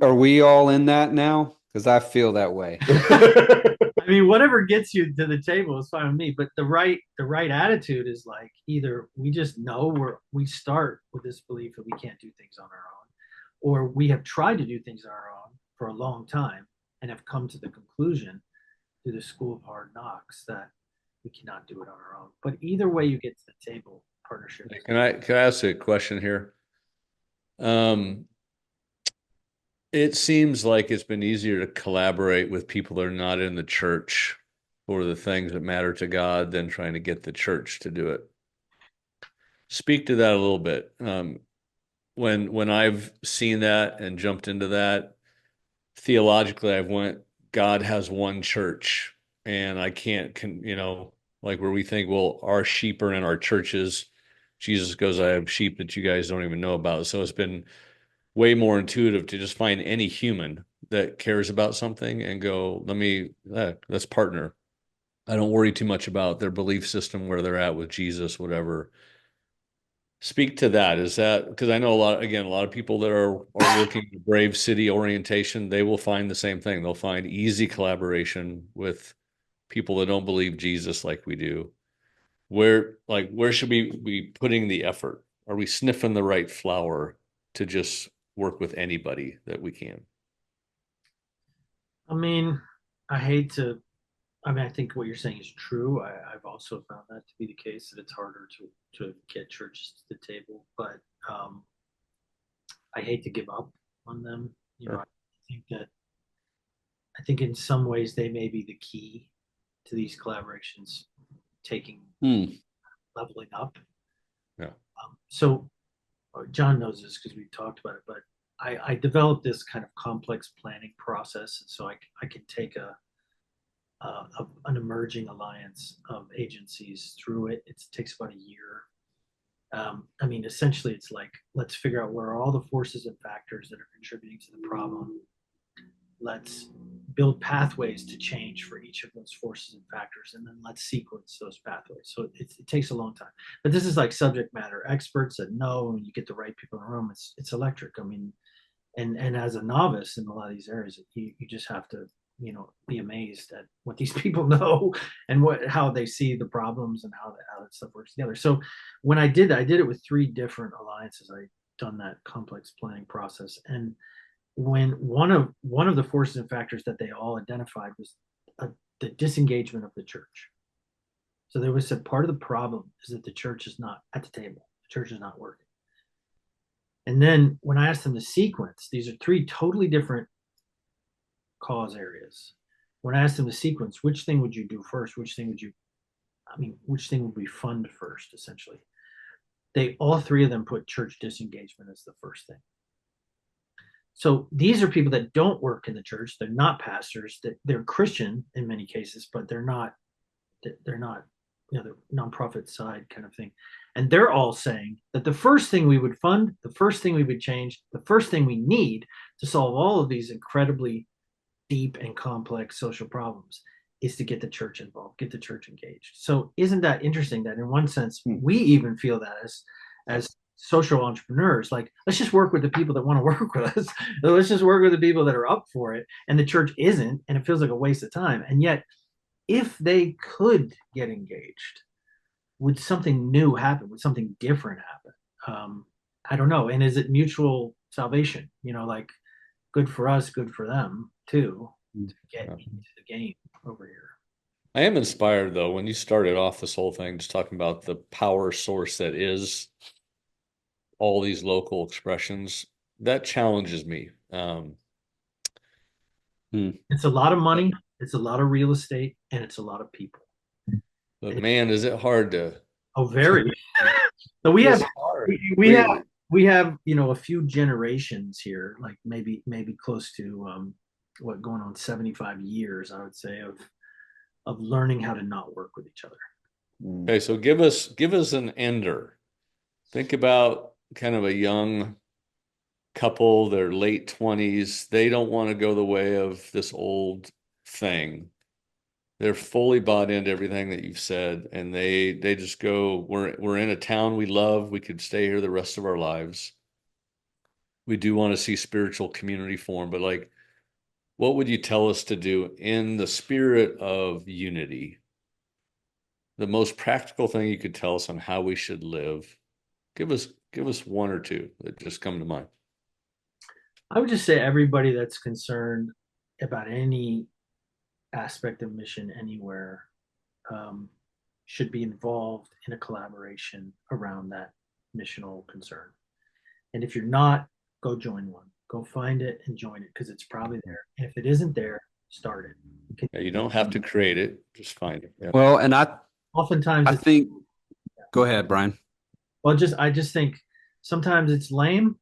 Are we all in that now? Because I feel that way. I mean, whatever gets you to the table is fine with me. But the right attitude is like, either we just know we start with this belief that we can't do things on our own, or we have tried to do things on our own for a long time and have come to the conclusion through the school of hard knocks that we cannot do it on our own. But either way you get to the table, partnership. Can I ask a question here? It seems like it's been easier to collaborate with people that are not in the church for the things that matter to God than trying to get the church to do it. Speak to that a little bit. When I've seen that and jumped into that, theologically, God has one church, and I can't, like where we think, well, our sheep are in our churches. Jesus goes, I have sheep that you guys don't even know about. So it's been way more intuitive to just find any human that cares about something and go, let's partner. I don't worry too much about their belief system, where they're at with Jesus, whatever. Speak to that. Is that, because I know a lot of people that are working the Brave City orientation, they will find the same thing. They'll find easy collaboration with people that don't believe Jesus like we do. Where should we be putting the effort? Are we sniffing the right flower to just work with anybody that we can? I mean, I think what you're saying is true. I've also found that to be the case, that it's harder to get churches to the table, but I hate to give up on them. Sure. I think in some ways they may be the key to these collaborations leveling up. Yeah. So John knows this because we talked about it, but I developed this kind of complex planning process, and so I can take an emerging alliance of agencies through it. It takes about a year. I mean, essentially, it's like let's figure out where are all the forces and factors that are contributing to the problem. Let's build pathways to change for each of those forces and factors, and then let's sequence those pathways. So it takes a long time, but this is like subject matter experts that know, and you get the right people in the room. It's electric. I mean, and as a novice in a lot of these areas, you just have to be amazed at what these people know and how they see the problems and how that stuff works together. So when I did that, I did it with 3 different alliances. I done that complex planning process, and when one of the forces and factors that they all identified was the disengagement of the church. So they was said part of the problem is that the church is not at the table. The church is not working. And then when I asked them to sequence, these are 3 totally different cause areas. When I asked them to sequence, which thing would you do first? Which thing would we fund first, essentially? All 3 of them put church disengagement as the first thing. So these are people that don't work in the church. They're not pastors. They're Christian in many cases, but they're not the nonprofit side kind of thing. And they're all saying that the first thing we would fund, the first thing we would change, the first thing we need to solve all of these incredibly deep and complex social problems is to get the church involved, get the church engaged. So isn't that interesting that in one sense we even feel that as social entrepreneurs, like let's just work with the people that want to work with us. Let's just work with the people that are up for it, and the church isn't, and it feels like a waste of time. And yet if they could get engaged, would something new happen? Would something different happen? I don't know. And is it mutual salvation? Like good for us, good for them too, to get into the game over here. I am inspired though, when you started off this whole thing, just talking about the power source that is all these local expressions, that challenges me. It's a lot of money, it's a lot of real estate, and it's a lot of people. But man, is it hard to. Oh, very. So we have a few generations here, like maybe close to going on 75 years, I would say, of learning how to not work with each other. Okay, so give us an ender. Think about kind of a young couple, their late 20s. They don't want to go the way of this old thing. They're fully bought into everything that you've said, and they just go, we're in a town we love. We could stay here the rest of our lives. We do want to see spiritual community form, but like, what would you tell us to do in the spirit of unity? The most practical thing you could tell us on how we should live. Give us 1 or 2 that just come to mind. I would just say everybody that's concerned about any aspect of mission anywhere should be involved in a collaboration around that missional concern. And if you're not, go join one. Go find it and join it, because it's probably there. And if it isn't there, start it. Yeah, you don't have to create it, just find it. Yeah. Well, and oftentimes I think, go ahead, Brian. Well, I just think sometimes it's lame,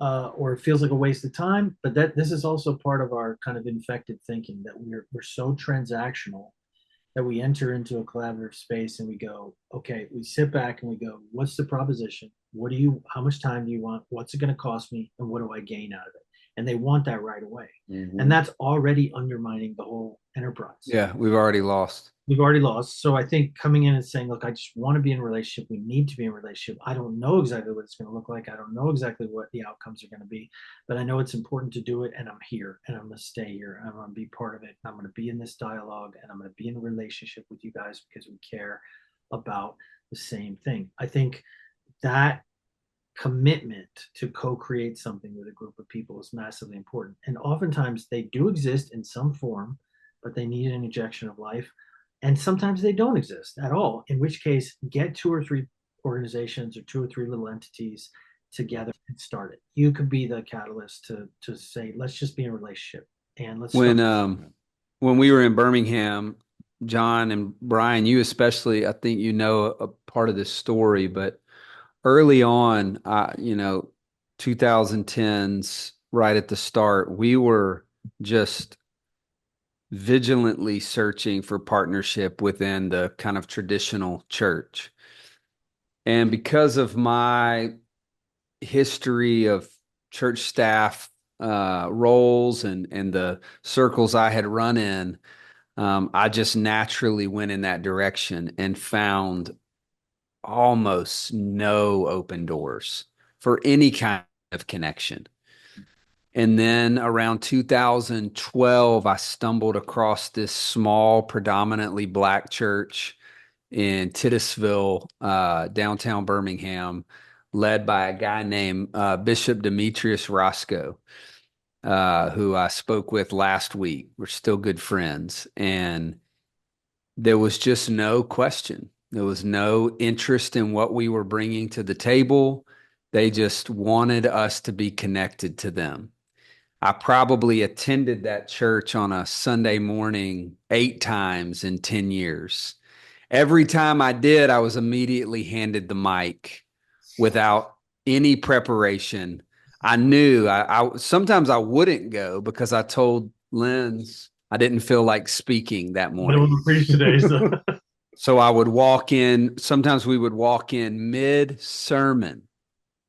or it feels like a waste of time. But this is also part of our kind of infected thinking, that we're so transactional that we enter into a collaborative space and we go, okay, we sit back and we go, what's the proposition? How much time do you want? What's it going to cost me? And what do I gain out of it? And they want that right away. Mm-hmm. And that's already undermining the whole enterprise. Yeah, we've already lost. So I think coming in and saying, look, I just want to be in a relationship. We need to be in a relationship. I don't know exactly what it's going to look like. I don't know exactly what the outcomes are going to be, but I know it's important to do it. And I'm here, and I'm going to stay here, and I'm going to be part of it. I'm going to be in this dialogue, and I'm going to be in a relationship with you guys because we care about the same thing. I think that commitment to co-create something with a group of people is massively important. And oftentimes they do exist in some form, but they need an injection of life. And sometimes they don't exist at all, in which case get 2 or 3 organizations or 2 or 3 little entities together and start it. You could be the catalyst to say, let's just be in a relationship, and let's when we were in Birmingham, John and Brian, you especially, I think a part of this story, but early on, 2010s, right at the start, we were just vigilantly searching for partnership within the kind of traditional church. And because of my history of church staff roles and the circles I had run in, I just naturally went in that direction and found almost no open doors for any kind of connection. And then around 2012, I stumbled across this small, predominantly Black church in Titusville, downtown Birmingham, led by a guy named Bishop Demetrius Roscoe, who I spoke with last week. We're still good friends. And there was just no question. There was no interest in what we were bringing to the table. They just wanted us to be connected to them. I probably attended that church on a Sunday morning 8 times in 10 years. Every time I did, I was immediately handed the mic without any preparation. I knew sometimes I wouldn't go because I told Lens I didn't feel like speaking that morning. No one preached today, so So I would walk in. Sometimes we would walk in mid-sermon,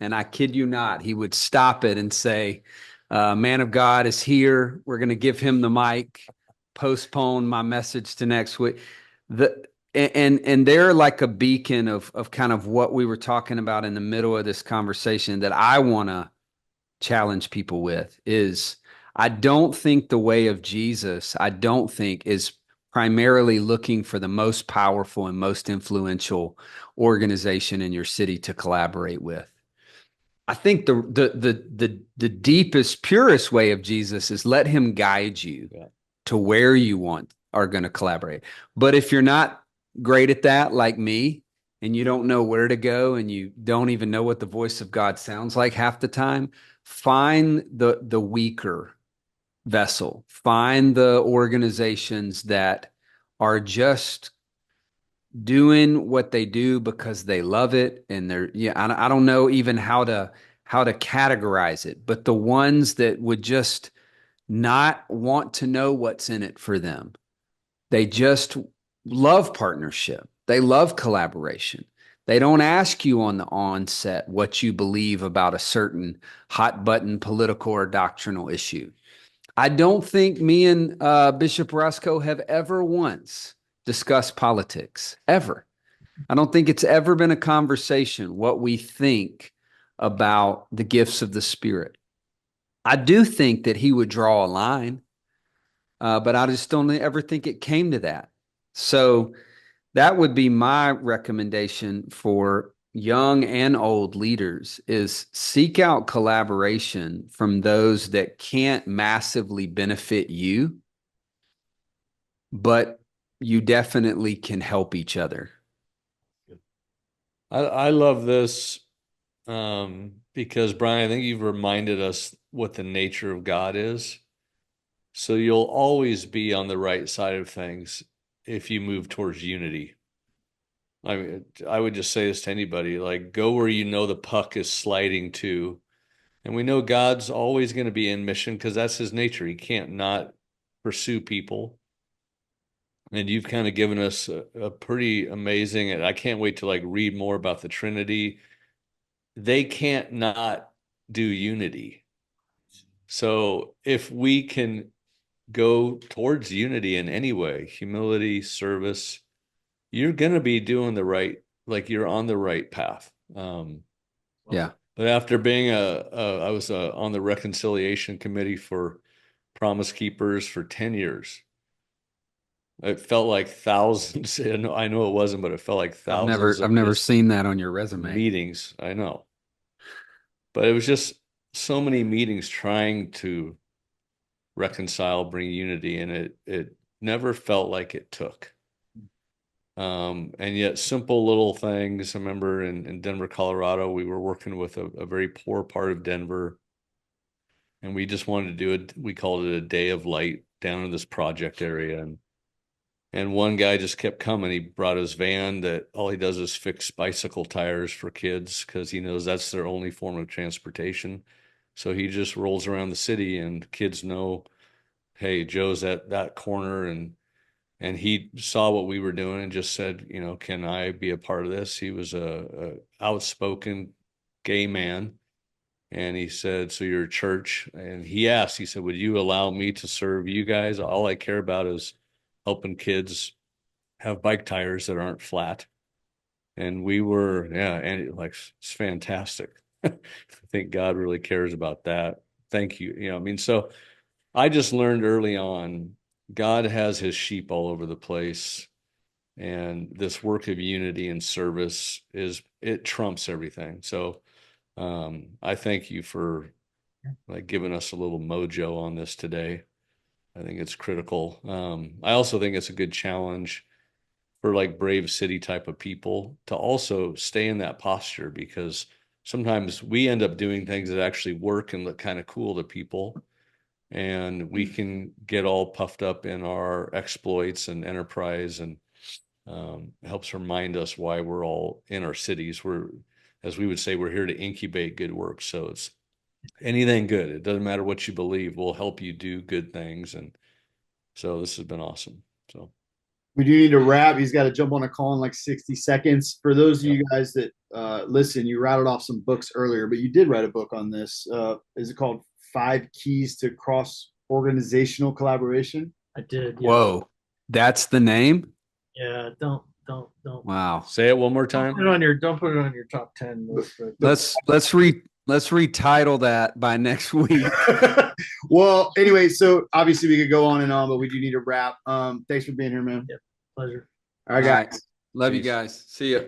and I kid you not, he would stop it and say, man of God is here. We're going to give him the mic, postpone my message to next week. And they're like a beacon of kind of what we were talking about in the middle of this conversation that I want to challenge people with is I don't think the way of Jesus, I don't think is primarily looking for the most powerful and most influential organization in your city to collaborate with. I think the deepest, purest way of Jesus is let him guide you to where you are going to collaborate. But if you're not great at that, like me, and you don't know where to go, and you don't even know what the voice of God sounds like half the time, find the weaker vessel. Find the organizations that are just doing what they do because they love it, and I don't know even how to categorize it, but the ones that would just not want to know what's in it for them. They just love partnership. They love collaboration. They don't ask you on the onset what you believe about a certain hot button political or doctrinal issue. I don't think me and Bishop Roscoe have ever once discussed politics, ever. I don't think it's ever been a conversation what we think about the gifts of the Spirit. I do think that he would draw a line, but I just don't ever think it came to that. So that would be my recommendation for young and old leaders is seek out collaboration from those that can't massively benefit you, but you definitely can help each other. I love this because Brian, I think you've reminded us what the nature of God is. So you'll always be on the right side of things if you move towards unity. I mean, I would just say this to anybody, like go where you know the puck is sliding to. And we know God's always going to be in mission because that's his nature. He can't not pursue people. And you've kind of given us a pretty amazing, and I can't wait to like read more about the Trinity. They can't not do unity. So if we can go towards unity in any way, humility, service, you're going to be doing the right, like you're on the right path. Yeah. But after being I was on the reconciliation committee for Promise Keepers for 10 years. It felt like thousands. I know it wasn't, but it felt like thousands. I've never seen that on your resume. Meetings. I know, but it was just so many meetings trying to reconcile, bring unity, and it never felt like it took. And yet simple little things. I remember in Denver, Colorado, we were working with a very poor part of Denver, and we just wanted to do it. We called it a day of light down in this project area, and And one guy just kept coming. He brought his van that all he does is fix bicycle tires for kids because he knows that's their only form of transportation. So he just rolls around the city and kids know, hey, Joe's at that corner, and he saw what we were doing and just said, you know, can I be a part of this? He was a outspoken gay man. And he said, so you're a church? And he asked, he said, would you allow me to serve you guys? All I care about is helping kids have bike tires that aren't flat. And we were, yeah, and like, it's fantastic. I think God really cares about that. Thank you. You know, I mean, so I just learned early on, God has his sheep all over the place. And this work of unity and service it trumps everything. So I thank you for like giving us a little mojo on this today. I think it's critical. I also think it's a good challenge for like brave city type of people to also stay in that posture, because sometimes we end up doing things that actually work and look kind of cool to people. And we can get all puffed up in our exploits and enterprise, and helps remind us why we're all in our cities. We're, as we would say, we're here to incubate good work. So it's anything good. It doesn't matter what you believe. We'll help you do good things. And so this has been awesome. So We do need to wrap. He's got to jump on a call in like 60 seconds. For those of you guys that listen, you rattled off some books earlier, but you did write a book on this. Is it called 5 Keys to Cross Organizational Collaboration? I did. Yeah. Whoa, that's the name? Yeah. Don't. Wow. say it one more Don't time. put it on your. Don't put it on your top 10 list. Let's retitle that by next week. Well, anyway, so obviously we could go on and on, but we do need to wrap. Thanks for being here, man. Pleasure. All right, All right. guys. Love you Peace. guys. See ya.